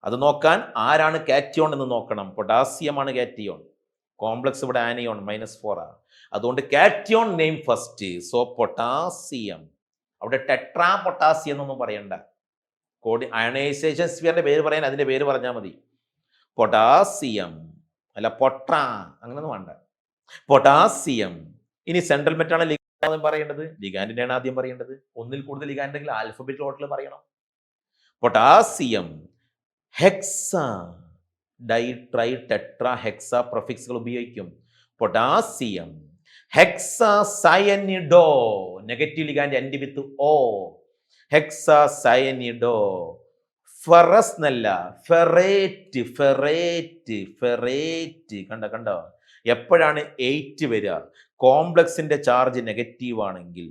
[SPEAKER 1] അത് നോക്കാൻ ആരാണ് കാറ്റിയോൺ എന്ന് നോക്കണം. പൊട്ടാസ്യം ആണ് കാറ്റിയോൺ. കോംപ്ലക്സ് ഇവിടെ ആനിയോൺ -4 ആണ്. അതുകൊണ്ട് cation name first. So potassium. അവിടെ ടെട്രാ പൊട്ടാസ്യം എന്നൊന്നും പറയണ്ട. അയണൈസേഷൻ സ്ഫിയറിന്റെ പേര് പറയാൻ അതിന്റെ പേര് പറഞ്ഞാൽ മതി. പൊട്ടാസ്യം അല്ല പൊട്രാ, അങ്ങനൊന്നും വേണ്ട. പൊട്ടാസ്യം. ഇനി സെൻട്രൽ മെറ്റാണ് ലിഗാൻഡ് പറയേണ്ടത്. ലിഗാൻഡിനെയാണ് ആദ്യം പറയേണ്ടത്. ഒന്നിൽ കൂടുതൽ ലിഗാൻഡെങ്കിൽ ആൽഫബറ്റ് ഓർഡറിൽ പറയണം. Potassium. Hexa, di, tri, tetra, hexa പ്രഫിക്സുകൾ ഉപയോഗിക്കും. Potassium. Hexa cyanido, negative ligand end with O. Hexa cyanido. Ferrous എന്നല്ല, ഫെറേറ്റ്. ഫെറേറ്റ് ഫെറേറ്റ് കണ്ടോ എപ്പോഴാണ് 8 വരിക? കോംപ്ലക്സിന്റെ ചാർജ് നെഗറ്റീവ് ആണെങ്കിൽ.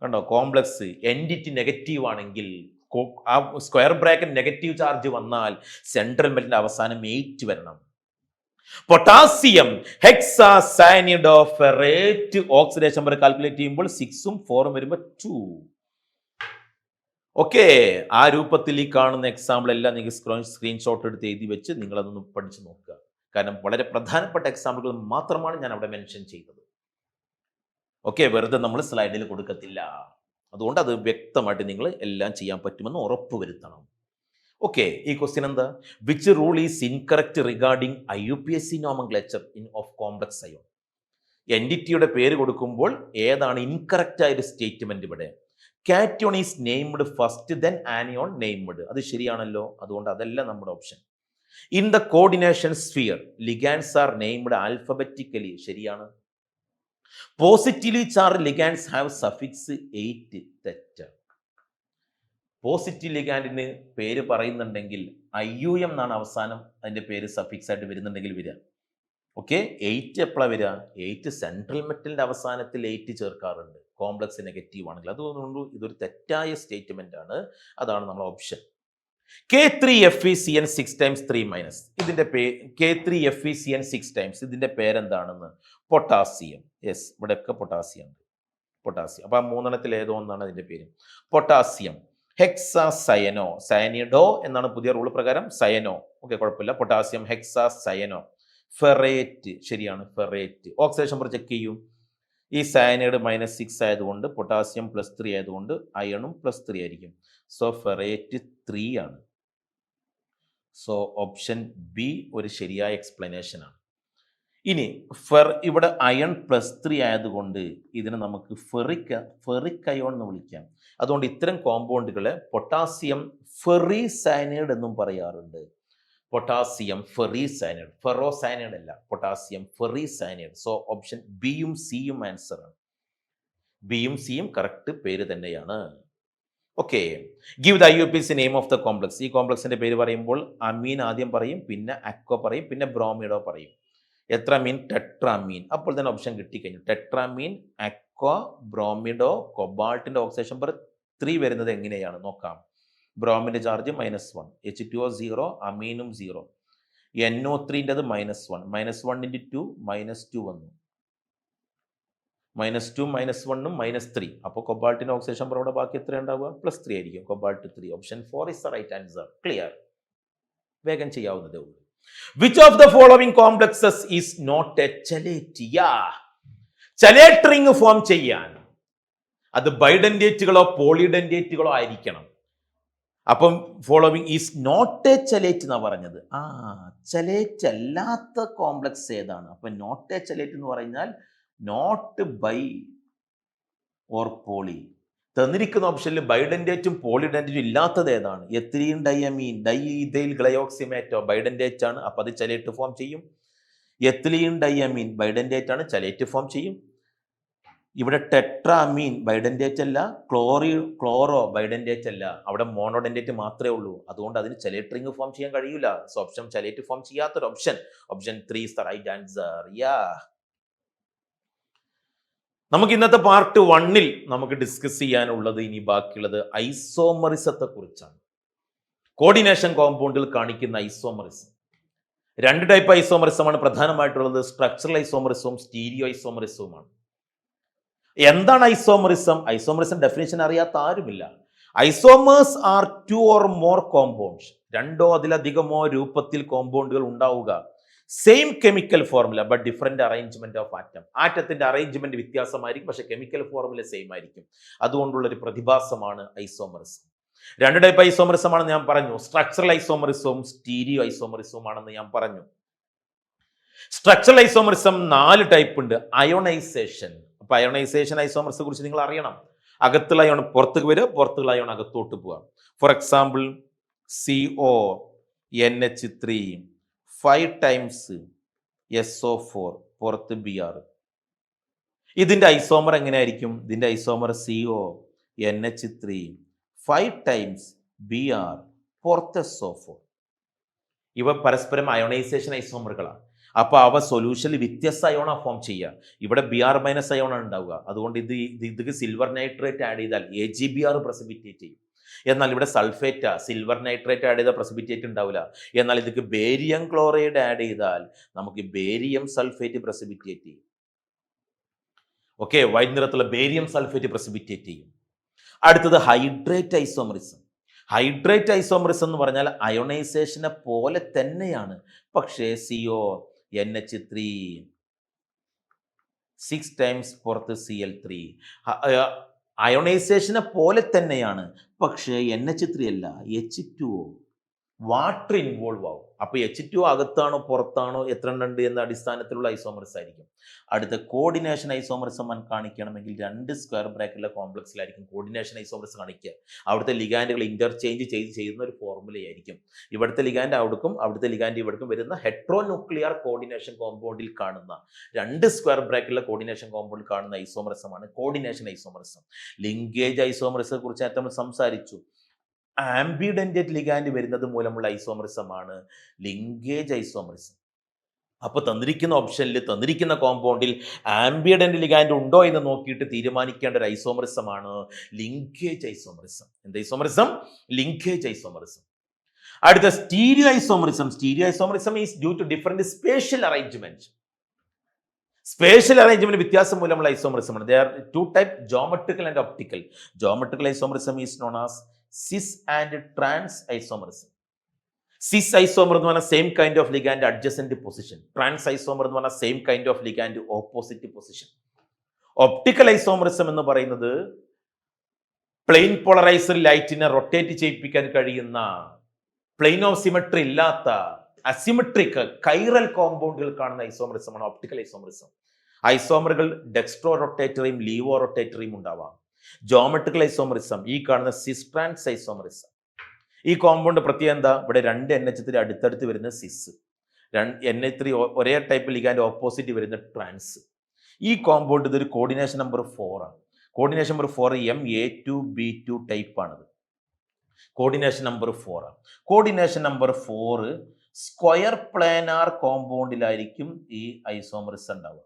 [SPEAKER 1] കണ്ടോ, കോംപ്ലക്സ് എൻഡിറ്റി നെഗറ്റീവ് ആണെങ്കിൽ, ആ സ്ക്വയർ ബ്രാക്കറ്റ് നെഗറ്റീവ് ചാർജ് വന്നാൽ സെൻട്രൽ മെറ്റലിന്റെ അവസാനം 8 വരണം. പൊട്ടാസ്യം ഹെക്സാസയനിഡോഫെറേറ്റ് ഓക്സിഡേഷൻ നമ്പർ കാൽക്കുലേറ്റ് ചെയ്യുമ്പോൾ 6ഉം 4ഉം വരുമ്പോൾ 2. ഓക്കെ, ആ രൂപത്തിൽ ഈ കാണുന്ന എക്സാമ്പിൾ എല്ലാം നിങ്ങൾക്ക് സ്ക്രീൻഷോട്ട് എടുത്ത് എഴുതി വെച്ച് നിങ്ങളതൊന്ന് പഠിച്ചു നോക്കുക. കാരണം വളരെ പ്രധാനപ്പെട്ട എക്സാമ്പിളുകൾ മാത്രമാണ് ഞാൻ അവിടെ മെൻഷൻ ചെയ്തത്. ഓക്കെ, വെറുതെ നമ്മൾ സ്ലൈഡിൽ കൊടുക്കത്തില്ല. അതുകൊണ്ട് അത് വ്യക്തമായിട്ട് നിങ്ങൾ എല്ലാം ചെയ്യാൻ പറ്റുമെന്ന് ഉറപ്പ് വരുത്തണം. ഓക്കെ, ഈ ക്വസ്റ്റ്യൻ എന്താ? Which rule is incorrect regarding IUPAC nomenclature of complex ion? എൻറ്റിറ്റിയുടെ പേര് കൊടുക്കുമ്പോൾ ഏതാണ് ഇൻകറക്റ്റ് ആയ ഒരു സ്റ്റേറ്റ്മെന്റ് ഇവിടെ? Cation is named first then anion named. അത് ശരിയാണല്ലോ. അതുകൊണ്ട് അതല്ല നമ്മുടെ option. In the coordination sphere ligands are named alphabetically. ശരിയാണ്. Positively charge ligands have suffix 8. തെറ്റ്. പോസിറ്റീവ് ലിഗാൻഡിന് പേര് പറയുന്നുണ്ടെങ്കിൽ IUM എന്നാണ് അവസാനം അതിന്റെ പേര് സഫിക്സ് ആയിട്ട് വരുന്നുണ്ടെങ്കിൽ വരിക. ഓക്കെ, 8 എപ്പോഴാണ് വരിക? 8 സെൻട്രൽ മെറ്റലിന്റെ അവസാനത്തിൽ 8 ചേർക്കാറുണ്ട്. കോംപ്ലക്സ് നെഗറ്റീവ് ആണെങ്കിൽ. അതുകൊണ്ട് ഇതൊരു തെറ്റായ സ്റ്റേറ്റ്മെന്റ് ആണ്. അതാണ് നമ്മുടെ ഓപ്ഷൻ. K3FeCN 6 times 3-. ഇതിന്റെ K3FeCN 6 times ഇതിന്റെ പേരെന്താണെന്ന്? പൊട്ടാസ്യം. യെസ്, ഇവിടെയൊക്കെ പൊട്ടാസ്യം ഉണ്ട്. പൊട്ടാസ്യം. അപ്പൊ ആ 3 ഏതോ ഒന്നാണ് അതിന്റെ പേര്. പൊട്ടാസ്യം. ഹെക്സാസയനോ, സയനിഡോ എന്നാണ് പുതിയ റൂൾ പ്രകാരം. സയനോ. ഓക്കെ, കുഴപ്പമില്ല. പൊട്ടാസ്യം ഹെക്സാസയനോ. ഫെറേറ്റ്. ശരിയാണ്, ഫെറേറ്റ്. ഓക്സിഡേഷൻ നമ്പർ ചെക്ക് ചെയ്യൂ. ഈ സയനൈഡ് -6 ആയതുകൊണ്ട് പൊട്ടാസ്യം +3 ആയതുകൊണ്ട് അയണും +3 ആയിരിക്കും. സോ ഫെറേറ്റ് 3 ആണ്. സോ ഓപ്ഷൻ ബി ഒരു ശരിയായ എക്സ്പ്ലനേഷൻ ആണ്. ഇനി ഇവിടെ അയൺ +3 ആയതുകൊണ്ട് ഇതിനെ നമുക്ക് ഫെറിക് അയോൺ എന്ന് വിളിക്കാം. അതുകൊണ്ട് ഇത്തരം കോമ്പൗണ്ടുകളെ പൊട്ടാസ്യം ഫെറിസയനൈഡ് എന്നും പറയാറുണ്ട്. പൊട്ടാസ്യം ഫെറിസയനൈഡ്, ഫെറോസയനൈഡ് അല്ല, പൊട്ടാസ്യം ഫെറിസയനൈഡ്. സോ ഓപ്ഷൻ ബിയും സിയും ആൻസർ ആണ്. ബിയും സിയും കറക്റ്റ് പേര് തന്നെയാണ്. Okay, give the IUPAC name of the complex. ഈ കോംപ്ലക്സിന്റെ പേര് പറയുമ്പോൾ അമീൻ ആദ്യം പറയും, പിന്നെ അക്വ പറയും, പിന്നെ ബ്രോമിഡോ പറയും. എത്ര മീൻ? ടെട്രാമീൻ. അപ്പോൾ തന്നെ option കിട്ടിക്കഴിഞ്ഞു. Tetramine, aqua, ബ്രോമിഡോ, കൊബാൾട്ടിന്റെ oxidation number 3 വരുന്നത് എങ്ങനെയാണ് നോക്കാം. ബ്രോമിന്റെ ചാർജ് -1, H2O 0, അമീനും 0, NO3ൻ്റെത് -1, -1 × 2 -2 വന്നു. -2 -1ഉം -3. അപ്പോൾ കൊബാൾട്ടിന്റെ ഓക്സിഡേഷൻ നമ്പർ അവിടെ ബാക്കി എത്ര ഉണ്ടാവുക? +3 ആയിരിക്കും. Cobalt 3. Option 4 is the right answer. Clear? വേഗം ചെയ്യാവുന്നതേ ഉള്ളൂ. Which of the following complexes is not a chelate? Chelate ring form ചെയ്യാൻ അത് ബൈഡന്റേറ്റുകളോ പോളിഡന്റേറ്റുകളോ ആയിരിക്കണം. അപ്പം following is not a chelate എന്നാണ് പറഞ്ഞത്. ചെലേറ്റ് അല്ലാത്ത കോംപ്ലക്സ് ഏതാണ്? അപ്പം നോട്ട് എ ചെലേറ്റ് എന്ന് പറഞ്ഞാൽ നോട്ട് ബൈ ഓർ പോളി. തന്നിരിക്കുന്ന ഓപ്ഷനിൽ ബൈഡൻറ്റേറ്റും പോളിഡൻറ്റേറ്റും ഇല്ലാത്തത് ഏതാണ്? എത്തിലീൻ ഡൈയമീൻ ഡൈഇഥൈൽ ഗ്ലയോക്സിമേറ്റോ ബൈഡൻറ്റേറ്റ് ആണ്, അപ്പോൾ അത് ചെലേറ്റ് ഫോം ചെയ്യും. എത്തിലീൻ ഡൈയമീൻ ബൈഡൻറ്റേറ്റ് ആണ്, ചെലേറ്റ് ഫോം ചെയ്യും. ഇവിടെ ടെട്രാമീൻ ബൈഡൻറ്റേറ്റ് അല്ല, ക്ലോറോ ബൈഡൻറ്റേറ്റ് അല്ല, അവിടെ മോണോഡൻറ്റേറ്റ് മാത്രമേ ഉള്ളൂ. അതുകൊണ്ട് അതിന് ചെലേറ്റ് റിംഗ് ഫോം ചെയ്യാൻ കഴിയില്ല. സോ ഓപ്ഷൻ ചെലേറ്റ് ഫോം ചെയ്യാത്തൊരു option 3 is the right answer. നമുക്ക് ഇന്നത്തെ പാർട്ട് 1 നമുക്ക് ഡിസ്കസ് ചെയ്യാനുള്ളത് ഇനി ബാക്കിയുള്ളത് ഐസോമറിസത്തെ കുറിച്ചാണ്. കോർഡിനേഷൻ കോമ്പൗണ്ടിൽ കാണിക്കുന്ന ഐസോമറിസം. 2 ടൈപ്പ് ഐസോമറിസമാണ് പ്രധാനമായിട്ടുള്ളത്. സ്ട്രക്ചറൽ ഐസോമറിസവും സ്റ്റീരിയോ ഐസോമറിസവുമാണ്. എന്താണ് ഐസോമറിസം? ഐസോമറിസം ഡെഫിനേഷൻ അറിയാത്ത ആരുമില്ല. Isomers are 2 or more compounds. 2 അതിലധികമോ രൂപത്തിൽ കോമ്പൗണ്ടുകൾ ഉണ്ടാവുക. Same chemical formula but different arrangement of atom. ആറ്റത്തിന്റെ അറേഞ്ച്മെന്റ് വ്യത്യാസമായിരിക്കും, പക്ഷെ കെമിക്കൽ ഫോർമുല സെയിം ആയിരിക്കും. അതുകൊണ്ടുള്ളൊരു പ്രതിഭാസമാണ് ഐസോമറിസം. 2 ടൈപ്പ് ഐസോമറിസം ആണെന്ന് ഞാൻ പറഞ്ഞു. സ്ട്രക്ചറൽ ഐസോമറിസവും സ്റ്റീരിയോ ഐസോമറിസവും ആണെന്ന് ഞാൻ പറഞ്ഞു. സ്ട്രക്ചറൽ ഐസോമറിസം 4 ടൈപ്പ് ഉണ്ട്. അയോണൈസേഷൻ. അപ്പൊ അയോണൈസേഷൻ ഐസോമറിസത്തെ കുറിച്ച് നിങ്ങൾ അറിയണം. അകത്തുള്ള അയോൺ പുറത്തേക്ക് വരിക, പുറത്തുള്ള അയോൺ അകത്തോട്ട് പോവുക. For example CO NH3 5 times SO4 പുറത്ത് Br. ഇതിന്റെ ഐസോമർ എങ്ങനെയായിരിക്കും? ഇതിന്റെ isomer CO NH3 5 times Br പുറത്ത് SO4. ഇവ പരസ്പരം അയോണൈസേഷൻ ഐസോമറുകളാണ്. അപ്പോൾ അവ സൊല്യൂഷനിൽ വ്യത്യസ്ത അയോണ ഫോം ചെയ്യുക. ഇവിടെ Br മൈനസ് അയോണാണ് ഉണ്ടാവുക. അതുകൊണ്ട് ഇത് സിൽവർ നൈട്രേറ്റ് ആഡ് ചെയ്താൽ AgBr പ്രസിപ്പിറ്റേറ്റ് ചെയ്യും. എന്നാൽ ഇവിടെ സൾഫേറ്റ് സിൽവർ നൈട്രേറ്റ് ആഡ് ചെയ്താൽ പ്രസിപ്പിറ്റേറ്റ് ഉണ്ടാവില്ല. എന്നാൽ ഇതിക്ക് ബേരിയം ക്ലോറൈഡ് ആഡ് ചെയ്താൽ നമുക്ക് ബേരിയം സൾഫേറ്റ് പ്രസിപ്പിറ്റേറ്റ് ചെയ്യും. ഓക്കെ, വൈറ്റ് നിറത്തുള്ള ബേരിയം സൾഫേറ്റ് പ്രസിപ്പിറ്റേറ്റ് ചെയ്യും. അടുത്തത് ഹൈഡ്രേറ്റ് ഐസോമറിസം. ഹൈഡ്രേറ്റ് ഐസോമറിസം എന്ന് പറഞ്ഞാൽ അയോണൈസേഷനെ പോലെ തന്നെയാണ്, പക്ഷേ CO NH3 6 times പുറത്ത് Cl3. അയോണൈസേഷനെ പോലെ തന്നെയാണ്, പക്ഷേ NH3 അല്ല, H2O വാട്ടർ ഇൻവോൾവ് ആവും. അപ്പോൾ H2 അകത്താണോ പുറത്താണോ എത്ര ഉണ്ട് എന്ന അടിസ്ഥാനത്തിലുള്ള ഐസോമറിസം ആയിരിക്കും. അടുത്ത കോർഡിനേഷൻ ഐസോമറിസം കാണിക്കണമെങ്കിൽ 2 സ്ക്വയർ ബ്രാക്കറ്റിലെ കോംപ്ലക്സിലായിരിക്കും കോർഡിനേഷൻ ഐസോമറിസം കാണിക്കുക. അവിടുത്തെ ലിഗാൻഡുകൾ ഇന്റർചേഞ്ച് ചെയ്യുന്ന ഒരു ഫോർമുലയായിരിക്കും. ഇവിടുത്തെ ലിഗാൻഡ് അവിടുത്തെ ലിഗാൻഡ് ഇവിടേക്കും വരുന്ന ഹെട്രോന്യൂക്ലിയർ കോർഡിനേഷൻ കോമ്പൗണ്ടിൽ കാണുന്ന 2 സ്ക്വയർ ബ്രാക്കറ്റിലെ കോർഡിനേഷൻ കോമ്പൗണ്ടിൽ കാണുന്ന ഐസോമറിസമാണ് കോർഡിനേഷൻ ഐസോമറിസം. ലിങ്കേജ് ഐസോമറിസത്തെ കുറിച്ച് നമ്മൾ സംസാരിച്ചു. ആംബിഡെന്റേറ്റ് ലിഗാൻഡ് വരുന്നത് മൂലമുള്ള ഐസോമറിസമാണ് ലിങ്കേജ് ഐസോമറിസം. അപ്പോൾ തന്നിരിക്കുന്ന ഓപ്ഷനിൽ തന്നിരിക്കുന്ന കോമ്പൗണ്ടിൽ ആംബിഡെന്റ് ലിഗാൻഡ് ഉണ്ടോ എന്ന് നോക്കിയിട്ട് തീരുമാനിക്കേണ്ട ഒരു ഐസോമറിസമാണ് ലിങ്കേജ് ഐസോമറിസം. എന്ത് ഐസോമറിസം? Linkage isomerism. അടുത്ത stereo isomerism. Stereo isomerism is due to different spatial arrangement. Spatial arrangement വ്യത്യാസം മൂലമുള്ള ഐസോമറിസമാണ്. They are 2 types, geometrical and optical. Geometrical isomerism is known as cis and trans isomerism. Cis isomer എന്ന് പറഞ്ഞാൽ same kind of ligand adjacent position. Trans isomer എന്ന് പറഞ്ഞാൽ same kind of ligand opposite position. Optical isomerism എന്ന് പറയുന്നത് plane polariser ലൈറ്റിനെ rotate ചെയ്യിപ്പിക്കാൻ കഴിയുന്ന, plane of symmetry ഇല്ലാത്ത, അസിമെട്രിക് കൈറൽ കോമ്പൗണ്ടുകൾ കാണുന്ന ഐസോമറിസമാണ് ഒപ്റ്റിക്കൽ ഐസോമറിസം. ഐസോമറുകൾ ഡെക്സ്ട്രോ റൊട്ടേറ്ററിയും ലീവോ റൊട്ടേറ്ററിയും ഉണ്ടാവാം. ജോമെട്രിക്കൽ ഐസോമറിസം ഈ കാണുന്ന സിസ് ട്രാൻസ് ഐസോമറിസം. ഈ കോമ്പൗണ്ട് പ്രത്യേകം എന്താ? ഇവിടെ 2 NH3 അടുത്തടുത്ത് വരുന്ന സിസ്, NH3 ഒരേ ടൈപ്പ് ലിഗാൻഡ് ഓപ്പോസിറ്റ് വരുന്ന ട്രാൻസ്. ഈ കോമ്പൗണ്ട് ഇതൊരു കോർഡിനേഷൻ നമ്പർ 4 ആണ്. കോർഡിനേഷൻ നമ്പർ 4 MA2B2 ടൈപ്പ് ആണിത്. കോർഡിനേഷൻ നമ്പർ 4 ആണ്. കോർഡിനേഷൻ നമ്പർ 4 സ്ക്വയർ പ്ലാനാർ കോമ്പൗണ്ടിലായിരിക്കും ഈ ഐസോമറിസം ഉണ്ടാവുക.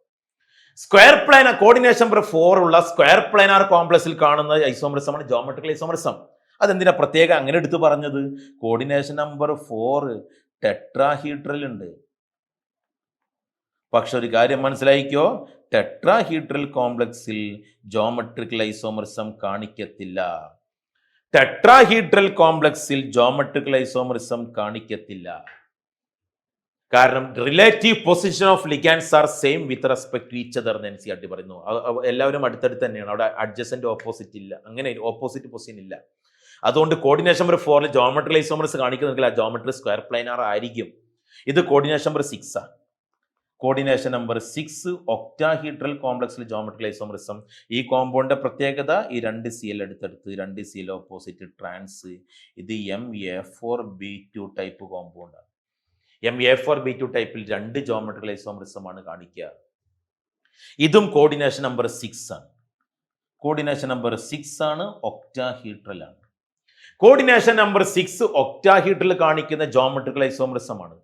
[SPEAKER 1] സ്ക്വയർ പ്ലാനാർ കോർഡിനേഷൻ നമ്പർ 4 ഉള്ള സ്ക്വയർ പ്ലാനാർ കോംപ്ലക്സിൽ കാണുന്ന ഐസോമറിസമാണ് ജോമെട്രിക്കൽ ഐസോമറിസം. അതെന്തിനാ പ്രത്യേകം അങ്ങനെ എടുത്ത് പറഞ്ഞത്? കോർഡിനേഷൻ നമ്പർ 4 ടെട്രാഹീഡ്രൽ ഉണ്ട്. പക്ഷെ ഒരു കാര്യം മനസ്സിലായിക്കോ, ടെട്രാഹീഡ്രൽ കോംപ്ലക്സിൽ ജോമെട്രിക്കൽ ഐസോമറിസം കാണിക്കത്തില്ല. ടെട്രാഹീഡ്രൽ കോംപ്ലക്സിൽ ജോമെട്രിക്കൽ ഐസോമറിസം കാണിക്കത്തില്ല. കാരണം relative position of ligands are same with respect to each other എന്ന് NCERT പറയുന്നു. എല്ലാവരും അടുത്തടുത്ത് തന്നെയാണ്, അവിടെ അഡ്ജസന്റ് ഓപ്പോസിറ്റ് ഇല്ല, അങ്ങനെ ഓപ്പോസിറ്റ് പൊസിഷൻ ഇല്ല. അതുകൊണ്ട് കോർഡിനേഷൻ നമ്പർ 4 ജോമെട്രിക് ഐസോമർസ് കാണിക്കുന്നെങ്കിൽ ആ ജോമെട്രി സ്ക്വയർ പ്ലാനാർ ആയിരിക്കും. ഇത് കോർഡിനേഷൻ നമ്പർ 6 ആണ്. കോർഡിനേഷൻ നമ്പർ 6 ഒക്ടാഹീഡ്രൽ കോംപ്ലക്സിൽ ജോമെട്രിക് ഐസോമറിസം. ഈ കോമ്പൗണ്ടിന്റെ പ്രത്യേകത ഈ 2 CL എടുത്തെടുത്ത് 2 CL ഓപ്പോസിറ്റ് ട്രാൻസ്. ഇത് MA4B2 ടൈപ്പ് കോമ്പൗണ്ടാണ്. MA4B2 ടൈപ്പിൽ 2 ജോമെട്രിക് ഐസോമറിസമാണ് കാണിക്കുക. ഇതും കോർഡിനേഷൻ നമ്പർ 6 ആണ്. കോർഡിനേഷൻ നമ്പർ 6 ആണ്, ഒക്ടാഹീഡ്രൽ ആണ്. കോർഡിനേഷൻ നമ്പർ 6 ഒക്ടാഹീഡ്രൽ കാണിക്കുന്ന ജോമെട്രിക് ഐസോമറിസമാണ്.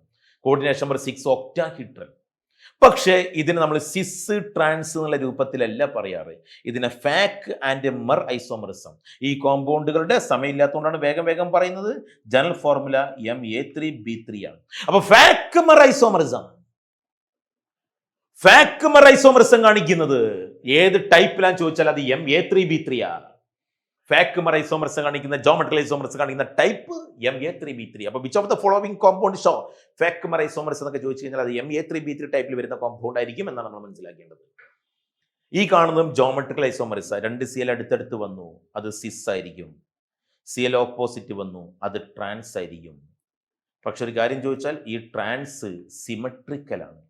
[SPEAKER 1] Coordination number 6 octahedral. പക്ഷേ ഇതിന് നമ്മൾ സിസ് ട്രാൻസ് എന്നുള്ള രൂപത്തിലല്ല പറയാറ്. ഇതിനെ ഫാക്ക് ആൻഡ് മെർ ഐസോമറിസം. ഈ കോമ്പൗണ്ടുകളുടെ സമയമില്ലാത്തതുകൊണ്ടാണ് വേഗം വേഗം പറയുന്നത്. ജനറൽ ഫോർമുല MA3B3 ആണ്. അപ്പൊ fac mer isomerism, fac mer isomerism കാണിക്കുന്നത് ഏത് ടൈപ്പിലാന്ന് ചോദിച്ചാൽ അത് MA3B3 ആ. ഫാക്ക് മെർ ഐസോമറിസം കാണിക്കുന്ന ജോമെട്രിക് ഐസോമറിസം കാണിക്കുന്ന ടൈപ്പ് MA3B3. അപ്പൊ which of the following compound show fac mer isomerism എന്നൊക്കെ ചോദിച്ചു കഴിഞ്ഞാൽ അത് MA3B3 ടൈപ്പിൽ വരുന്ന കോമ്പൗണ്ട് ആയിരിക്കും എന്നാണ് നമ്മൾ മനസ്സിലാക്കേണ്ടത്. ഈ കാണുന്നതും ജോമെട്രിക് ഐസോമറിസം. 2 CL അടുത്തടുത്ത് വന്നു, അത് സിസ് ആയിരിക്കും. CL ഓപ്പോസിറ്റ് വന്നു, അത് ട്രാൻസ് ആയിരിക്കും. പക്ഷെ ഒരു കാര്യം ചോദിച്ചാൽ ഈ ട്രാൻസ് സിമെട്രിക്കലാണ്.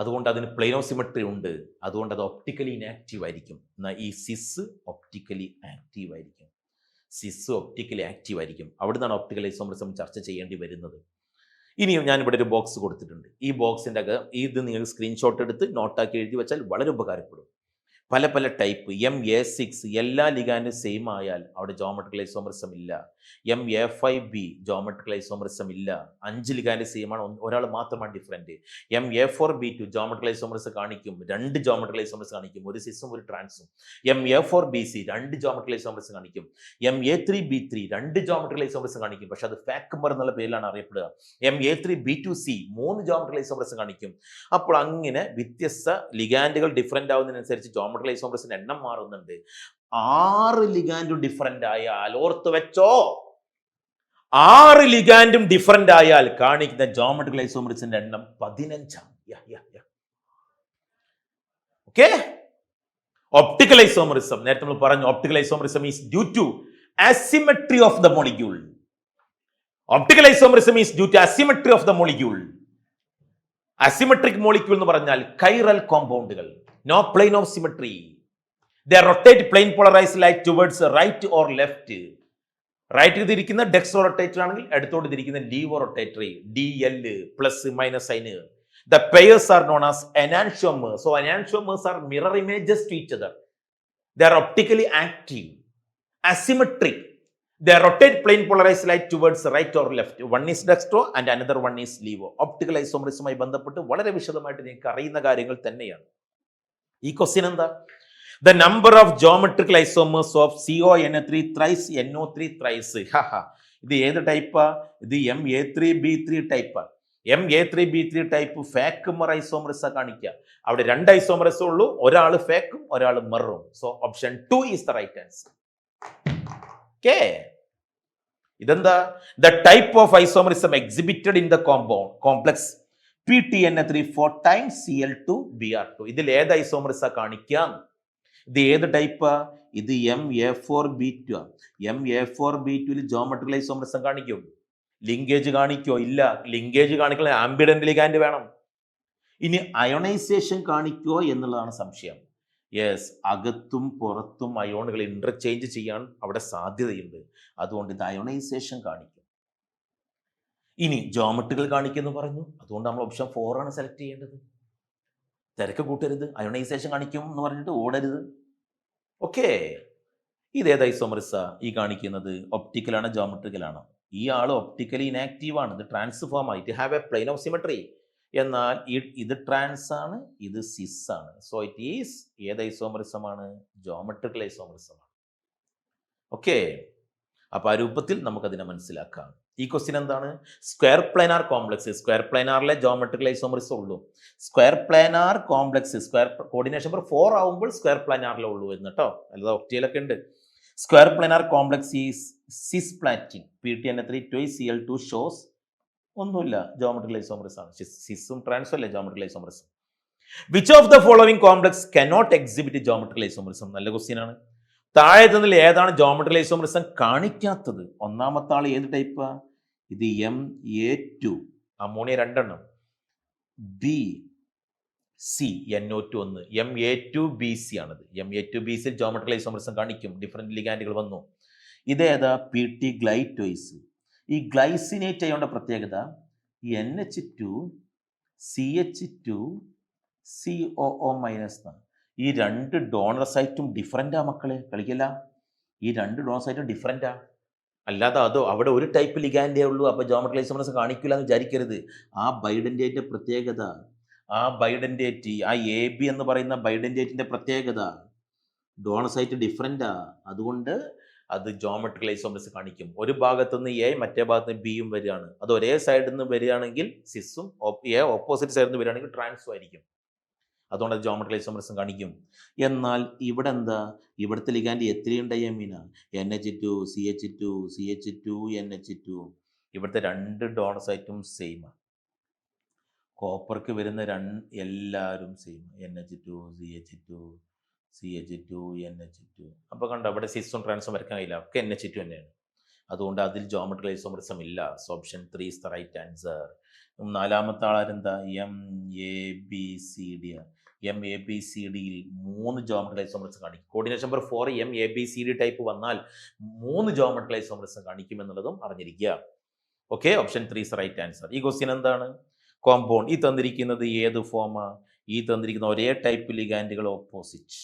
[SPEAKER 1] അതുകൊണ്ട് അതിന് പ്ലെയിൻ ഓഫ് സിമെട്രി ഉണ്ട്. അതുകൊണ്ട് അത് ഒപ്റ്റിക്കലി ഇനാക്റ്റീവ് ആയിരിക്കും. എന്നാൽ ഈ സിസ് ഒപ്റ്റിക്കലി ആക്റ്റീവ് ആയിരിക്കും. സിസ് ഒപ്റ്റിക്കലി ആക്റ്റീവ് ആയിരിക്കും. അവിടെ നിന്നാണ് ഒപ്റ്റിക്കൽ ഐസോമറിസം ചർച്ച ചെയ്യേണ്ടി വരുന്നത്. ഇനിയും ഞാനിവിടെ ഒരു ബോക്സ് കൊടുത്തിട്ടുണ്ട്. ഈ ബോക്സിൻ്റെ ഇത് നിങ്ങൾ സ്ക്രീൻഷോട്ട് എടുത്ത് നോട്ടാക്കി എഴുതി വെച്ചാൽ വളരെ ഉപകാരപ്പെടും. പല പല ടൈപ്പ്. MA6 എല്ലാ ലിഗാൻഡും സെയിം ആയാൽ അവിടെ ജോമെട്രിക് ഐസോമറിസം ഇല്ല. MA5B ജോമെട്രിക് ഐസോമറിസം ഇല്ല. 5 ലിഗാൻഡ് സെയിം ആണ്, ഒരാൾ മാത്രമാണ് ഡിഫറൻറ്റ്. MA4B2 ജോമെട്രിക് ഐസോമറിസം കാണിക്കും, 2 ജോമെട്രിക് ഐസോമറിസം കാണിക്കും, ഒരു സിസും ഒരു ട്രാൻസും. MA4BC 2 ജോമെട്രിക് ഐസോമറിസം കാണിക്കും. MA3B3 2 ജോമെട്രിക് ഐസോമറിസം കാണിക്കും. പക്ഷെ അത് ഫാക്ക് മെർ എന്നുള്ള പേരിലാണ് അറിയപ്പെടുക. MA3B2C 3 ജോമെട്രിക് ഐസോമറിസം കാണിക്കും. അപ്പോൾ അങ്ങനെ വ്യത്യസ്ത ലിഗാൻഡുകൾ ഡിഫറൻ്റ് ആവുന്നതിനനുസരിച്ച് ജോമെട്രിക് ഐസോമറിസിന്റെ എണ്ണം മാറുന്നുണ്ട്. 6 ലിഗാൻഡും ഡിഫറൻ്റ് ആയാൽ ഓർത്ത് വെച്ചോ, 6 ലിഗാൻഡും ഡിഫറൻ്റ് ആയാൽ കാണിക്കുന്ന ജോമെട്രിക് ഐസോമറിസിന്റെ എണ്ണം 15ആണ്. ഓക്കെ. ഒപ്റ്റിക്കൽ ഐസോമറിസം നേരത്തെ നമ്മൾ പറഞ്ഞു. Optical isomerism is due to asymmetry of the molecule. Optical isomerism is due to asymmetry of the molecule. Asymmetric molecule എന്ന് പറഞ്ഞാൽ കൈറൽ കോമ്പൗണ്ടുകൾ. No plane of symmetry. They rotate plane polarized light towards right or left. Right തിരിക്കുന്ന dextro rotator ആണെങ്കിൽ അടുത്തോട്ട് തിരിക്കുന്ന laevo rotatory. DL plus minus sign. The pairs are known as enantiomers. So enantiomers are mirror images to each other. They are optically active, asymmetric. They rotate plane polarized light towards right or left. One is dextro and another one is levo. Optical isomerismമായി ബന്ധപ്പെട്ട് വളരെ വിശദമായിട്ട് നിങ്ങൾക്ക് അറിയുന്ന കാര്യങ്ങൾ തന്നെയാണ്. ഈ question എന്താ? The number of geometrical isomers of CONO3 thrice NO3 thrice. ഇത് ഏത് ടൈപ്പാ? ഇത് MA3B3 ടൈപ്പാ. MA3B3 type fac mer isomerism കാണിക്കുക. അവിടെ 2 ഐസോമറിസേ ഉള്ളൂ, ഒരാൾ ഫാക്കും ഒരാൾ മെറും. So option 2 is the right answer. Okay. ഇതെന്താ? The type of isomerism exhibited in the compound complex PTNA3 4 times Cl2Br2. ഇതിൽ ഏത് ഐസോമറിസ കാണിക്കാം? ഇത് ഏത് ടൈപ്പാ? ഇത് MA4B2. MA4B2 ജോമെട്രിക് ഐസോമറിസം കാണിക്കും. ലിങ്കേജ് കാണിക്കോ? ഇല്ല. ലിങ്കേജ് കാണിക്കണ ആംബിഡന്റ് ലിഗാൻഡ് വേണം. ഇനി അയോണൈസേഷൻ കാണിക്കോ എന്നുള്ളതാണ് സംശയം. യെസ്, അകത്തും പുറത്തും അയോണുകൾ ഇന്റർചേഞ്ച് ചെയ്യാൻ അവിടെ സാധ്യതയുണ്ട്. അതുകൊണ്ട് ഇത് അയോണൈസേഷൻ കാണിക്കും. ഇനി ജോമെട്രികൾ കാണിക്കുമെന്ന് പറഞ്ഞു, അതുകൊണ്ട് നമ്മൾ ഓപ്ഷൻ 4 ആണ് സെലക്ട് ചെയ്യേണ്ടത്. തിരക്ക് കൂട്ടരുത്. അയോണൈസേഷൻ കാണിക്കും എന്ന് പറഞ്ഞിട്ട് ഓടരുത്. ഓക്കെ. ഇതേത് ഐസോമറിസ ഈ കാണിക്കുന്നത്? ഒപ്റ്റിക്കലാണ് ജോമെട്രിക്കലാണ്? ഈ ആൾ ഒപ്റ്റിക്കലി ഇനാക്റ്റീവ് ആണ്. ഇത് ട്രാൻസ്ഫോം ആയിട്ട് have A plain of symmetry. എന്നാൽ ഇത് ട്രാൻസ് ആണ്, ഇത് സിസ് ആണ്. സോ ഇറ്റ് ഈസ് ഏത് ഐസോമറിസമാണ്? ജോമെട്രിക്കൽ ഐസോമറിസമാണ്. ഓക്കെ. അപ്പൊ ആ രൂപത്തിൽ നമുക്കതിനെ മനസ്സിലാക്കാം. ഈ ക്വസ്റ്റ്യൻ എന്താണ്? Square planar complex. സ്ക്വയർ പ്ലാനാറിലെ ജോമെട്രിക്കൽ ഐസോമറിസം ഉള്ളൂ. Square planar complex square coordination number 4 ആവുമ്പോൾ സ്ക്വയർ പ്ലാനാറിലെ ഉള്ളൂ എന്ന് കേട്ടോ. അല്ലാതെ ഒക്റ്റിയിലൊക്കെ ഉണ്ട്. Square planar complex is cisplatin. PTNA3 twice Cl2 shows ഒന്നുമില്ല, ജോമെട്രിക്കൽ ഐസോമറിസം ആണ്. സിസും ട്രാൻസും അല്ലേ geometrical isomerism. Which of the following complex cannot exhibit geometrical isomerism? നല്ല ക്വസ്റ്റ്യൻ ആണ്. താഴെ തന്നിൽ ഏതാണ് ജോമെട്രിക്കൽ ഐസോമറിസം കാണിക്കാത്തത്? ഒന്നാമത്തെ ആൾ ഏത് ടൈപ്പാ? ഇത് Ma2 അമോണിയ 2 എണ്ണം, ബി സി NO2 1, Ma2BC ആണത്. Ma2BC ജോമെട്രിക്കൽ ഐസോമറിസം കാണിക്കും, ഡിഫറെന്റ് ലിഗാൻഡുകൾ വന്നു. ഇതേതാ? PT ഗ്ലൈറ്റോയിസ്. ഈ ഗ്ലൈസിനേറ്റ് അയോണ്ട പ്രത്യേകത NH2 CH2 COO- ഈ രണ്ട് ഡോണർ സൈറ്റും ഡിഫറൻറ്റാ മക്കളെ, കളിക്കല്ല. ഈ രണ്ട് ഡോണർ സൈറ്റും ഡിഫറൻറ്റാ. അല്ലാതെ അതോ അവിടെ ഒരു ടൈപ്പ് ലിഗാൻഡേ ഉള്ളൂ അപ്പോൾ ജോമെട്രിക്കൽ ഐസോമറിസം കാണിക്കില്ല എന്ന് വിചാരിക്കരുത്. ആ ബൈഡൻറ്റേറ്റിൻ്റെ പ്രത്യേകത, ആ ബൈഡൻറ്റേറ്റ്, ആ AB എന്ന് പറയുന്ന ബൈഡൻറ്റേറ്റിൻ്റെ പ്രത്യേകത ഡോണർ സൈറ്റ് ഡിഫറൻറ്റാ. അതുകൊണ്ട് അത് ജോമെട്രിക്കൽ ഐസോമറിസം കാണിക്കും. ഒരു ഭാഗത്തുനിന്ന് A മറ്റേ ഭാഗത്ത് Bയും വരികയാണ്. അത് ഒരേ സൈഡിൽ നിന്ന് വരികയാണെങ്കിൽ സിസും, A ഓപ്പോസിറ്റ് സൈഡിൽ നിന്ന് വരികയാണെങ്കിൽ ട്രാൻസും ആയിരിക്കും. അതുകൊണ്ട് അത് ജോമെട്രിക്കൽ ഐസോമറിസം കാണിക്കും. എന്നാൽ ഇവിടെ എന്താ? ഇവിടുത്തെ ലിഗാൻഡ് എത്രയും ഡയമീനാണ്, NH2 CH2 CH2 NH2. ഇവിടുത്തെ രണ്ട് ഡോണർ സൈറ്റും സെയിമാണ്. കോപ്പർക്ക് വരുന്ന എല്ലാവരും same, NH2 CH2 CH2 NH2. അപ്പോൾ കണ്ടോ, അവിടെ സിസും ട്രാൻസും വരക്കാൻ കഴിയില്ല, ഒക്കെ NH2 തന്നെയാണ്. അതുകൊണ്ട് അതിൽ ജോമെട്രിക്കൽ ഐസോമറിസം ഇല്ല. So option 3 is the right answer. നാലാമത്തെ ആളാരെന്താ? MABCD. MABCDയിൽ 3 ജോമെട്രിക്കൽ ഐസോമറിസം കാണിക്കും. കോർഡിനേഷൻ നമ്പർ 4 MABCD ടൈപ്പ് വന്നാൽ 3 ജോമെട്രിക്കൽ ഐസോമറിസം കാണിക്കുമെന്നുള്ളതും അറിഞ്ഞിരിക്കുക. Okay, option 3 is the right answer. ഈ ക്വസ്റ്റ്യൻ എന്താണ്? കോമ്പൗണ്ട്. ഈ തന്നിരിക്കുന്നത് ഏത് ഫോമാ? ഈ തന്നിരിക്കുന്ന ഒരേ ടൈപ്പ് ലിഗാൻഡുകൾ opposite,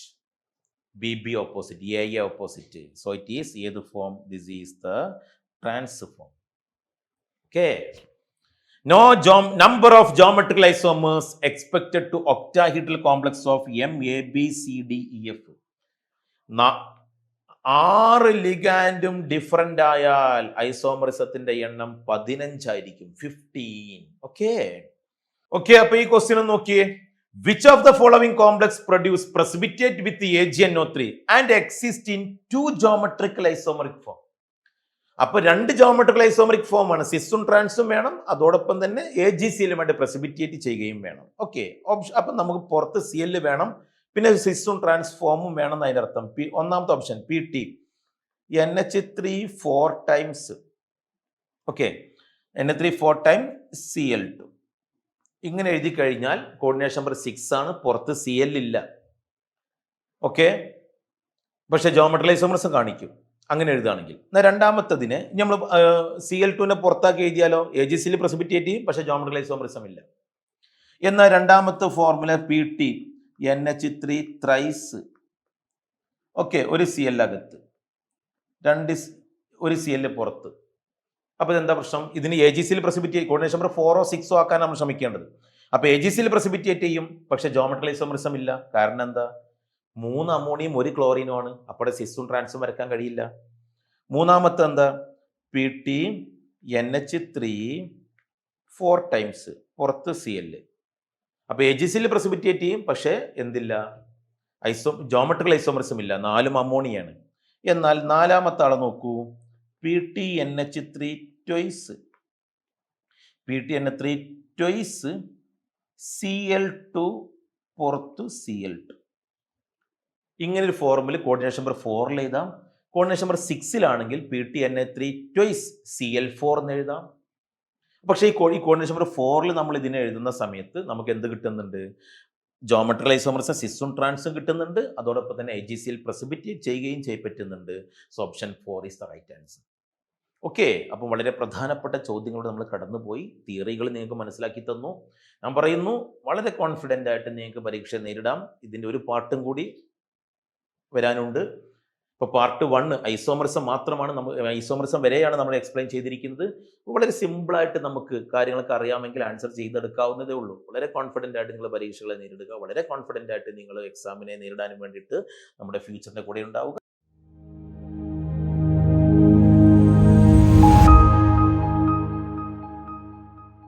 [SPEAKER 1] BB opposite, AA opposite. So it is ഏത് form? This is the trans form. Okay. No number of geometrical isomers expected to octahedral complex of MABCDEF. 6 ലിഗാൻഡും different ആയാൽ ഐസോമറിസത്തിന്റെ എണ്ണം 15 ആയിരിക്കും, 15. Okay okay. അപ്പൊ ഈ ക്വസ്റ്റ്യൻ നോക്കിയേ. Which of the following complex produce precipitate with the AgNO3 and exist in 2 geometrical isomeric form? അപ്പോൾ 2 geometrical isomeric form ആണ്, സിസും ട്രാൻസും വേണം, അതോടൊപ്പം തന്നെ AgClമായിട്ട് പ്രസിപിറ്റേറ്റ് ചെയ്യുകയും വേണം. ഓക്കെ, അപ്പം നമുക്ക് പുറത്ത് Cl വേണം, പിന്നെ സിസും ട്രാൻസ് ഫോമും വേണം എന്നതിൻ്റെ അർത്ഥം. ഒന്നാമത്തെ option PT NH3 4 times. Okay, NH3 4 times Cl2. ഇങ്ങനെ എഴുതി കഴിഞ്ഞാൽ കോർഡിനേഷൻ നമ്പർ 6 ആണ്, പുറത്ത് Cl ഇല്ല. ഓക്കെ, പക്ഷെ ജോമെട്രിക്കൽ ഐസോമറിസം കാണിക്കും അങ്ങനെ എഴുതുകയാണെങ്കിൽ. എന്നാൽ രണ്ടാമത്തതിന് നമ്മൾ Cl2നെ പുറത്താക്കി എഴുതിയാലോ? AgCl പ്രസിപിറ്റേറ്റ് ചെയ്യും, പക്ഷെ ജോമെട്രിക്കൽ ഐസോമറിസം ഇല്ല. എന്നാൽ രണ്ടാമത്തെ formula PT NH3 thrice. Okay, ഒരു Cl അകത്ത്, ഒരു Cl പുറത്ത്. അപ്പോൾ ഇതെന്താ പ്രശ്നം? ഇതിന് AgCl പ്രസിപിറ്റേറ്റ്, കോർഡിനേഷൻ നമ്പർ 4 6 ആക്കാൻ നമ്മൾ ശ്രമിക്കേണ്ടത്. അപ്പോൾ AgCl പ്രസിപിറ്റേറ്റ് ചെയ്യും, പക്ഷെ ജോമെട്രിക്കൽ ഐസോമറിസം ഇല്ല. കാരണം എന്താ? 3 അമോണിയും 1 ക്ലോറിനും ആണ്. അപ്പോൾ സിസും ട്രാൻസും വരക്കാൻ കഴിയില്ല. മൂന്നാമത്തെ എന്താ? PT NH3 4 times, പുറത്ത് Cl. അപ്പോൾ AgCl പ്രസിപിറ്റേറ്റ് ചെയ്യും, പക്ഷേ എന്തില്ല? ജോമെട്രിക്കൽ ഐസോമറിസം ഇല്ല, 4 അമോണിയാണ്. എന്നാൽ നാലാമത്തെ ആളെ നോക്കൂ, PT NH3 twice, PT NH3 twice Cl2 പുറത്ത് Cl2. ഇങ്ങനൊരു ഫോർമുല കോർഡിനേഷൻ നമ്പർ 4 എഴുതാം. Coordination number 6 PT NH3 twice Cl4 എന്ന് എഴുതാം. പക്ഷേ ഈ കോർഡിനേഷൻ നമ്പർ 4 നമ്മൾ ഇതിനെ എഴുതുന്ന സമയത്ത് നമുക്ക് എന്ത് കിട്ടുന്നുണ്ട്? ജോമെട്രിക്കൽ ഐസോമറിസം സിസും ട്രാൻസും കിട്ടുന്നുണ്ട്, അതോടൊപ്പം തന്നെ AgCl പ്രസിപിറ്റേറ്റ് ചെയ്യുകയും പറ്റുന്നുണ്ട്. So option 4 is the right answer. Okay, അപ്പം വളരെ പ്രധാനപ്പെട്ട ചോദ്യങ്ങളോട് നമ്മൾ കടന്നുപോയി, തിയറികൾ നിങ്ങൾക്ക് മനസ്സിലാക്കി തന്നു. ഞാൻ പറയുന്നു, വളരെ കോൺഫിഡൻ്റ് ആയിട്ട് നിങ്ങൾക്ക് പരീക്ഷ നേരിടാം. ഇതിൻ്റെ ഒരു പാർട്ടും കൂടി വരാനുണ്ട്. ഇപ്പോൾ പാർട്ട് 1 ഐസോമറിസം മാത്രമാണ്, ഐസോമറിസം വരെയാണ് നമ്മൾ എക്സ്പ്ലെയിൻ ചെയ്തിരിക്കുന്നത്. വളരെ സിമ്പിളായിട്ട് നമുക്ക് കാര്യങ്ങളൊക്കെ അറിയാമെങ്കിൽ ആൻസർ ചെയ്തെടുക്കാവുന്നതേ ഉള്ളൂ. വളരെ കോൺഫിഡൻ്റ് ആയിട്ട് നിങ്ങൾ പരീക്ഷകളെ നേരിടുക, വളരെ കോൺഫിഡൻ്റ് ആയിട്ട് നിങ്ങൾ എക്സാമിനെ നേരിടാനും വേണ്ടിയിട്ട് നമ്മുടെ ഫ്യൂച്ചറിൻ്റെ കൂടെ ഉണ്ടാവുക.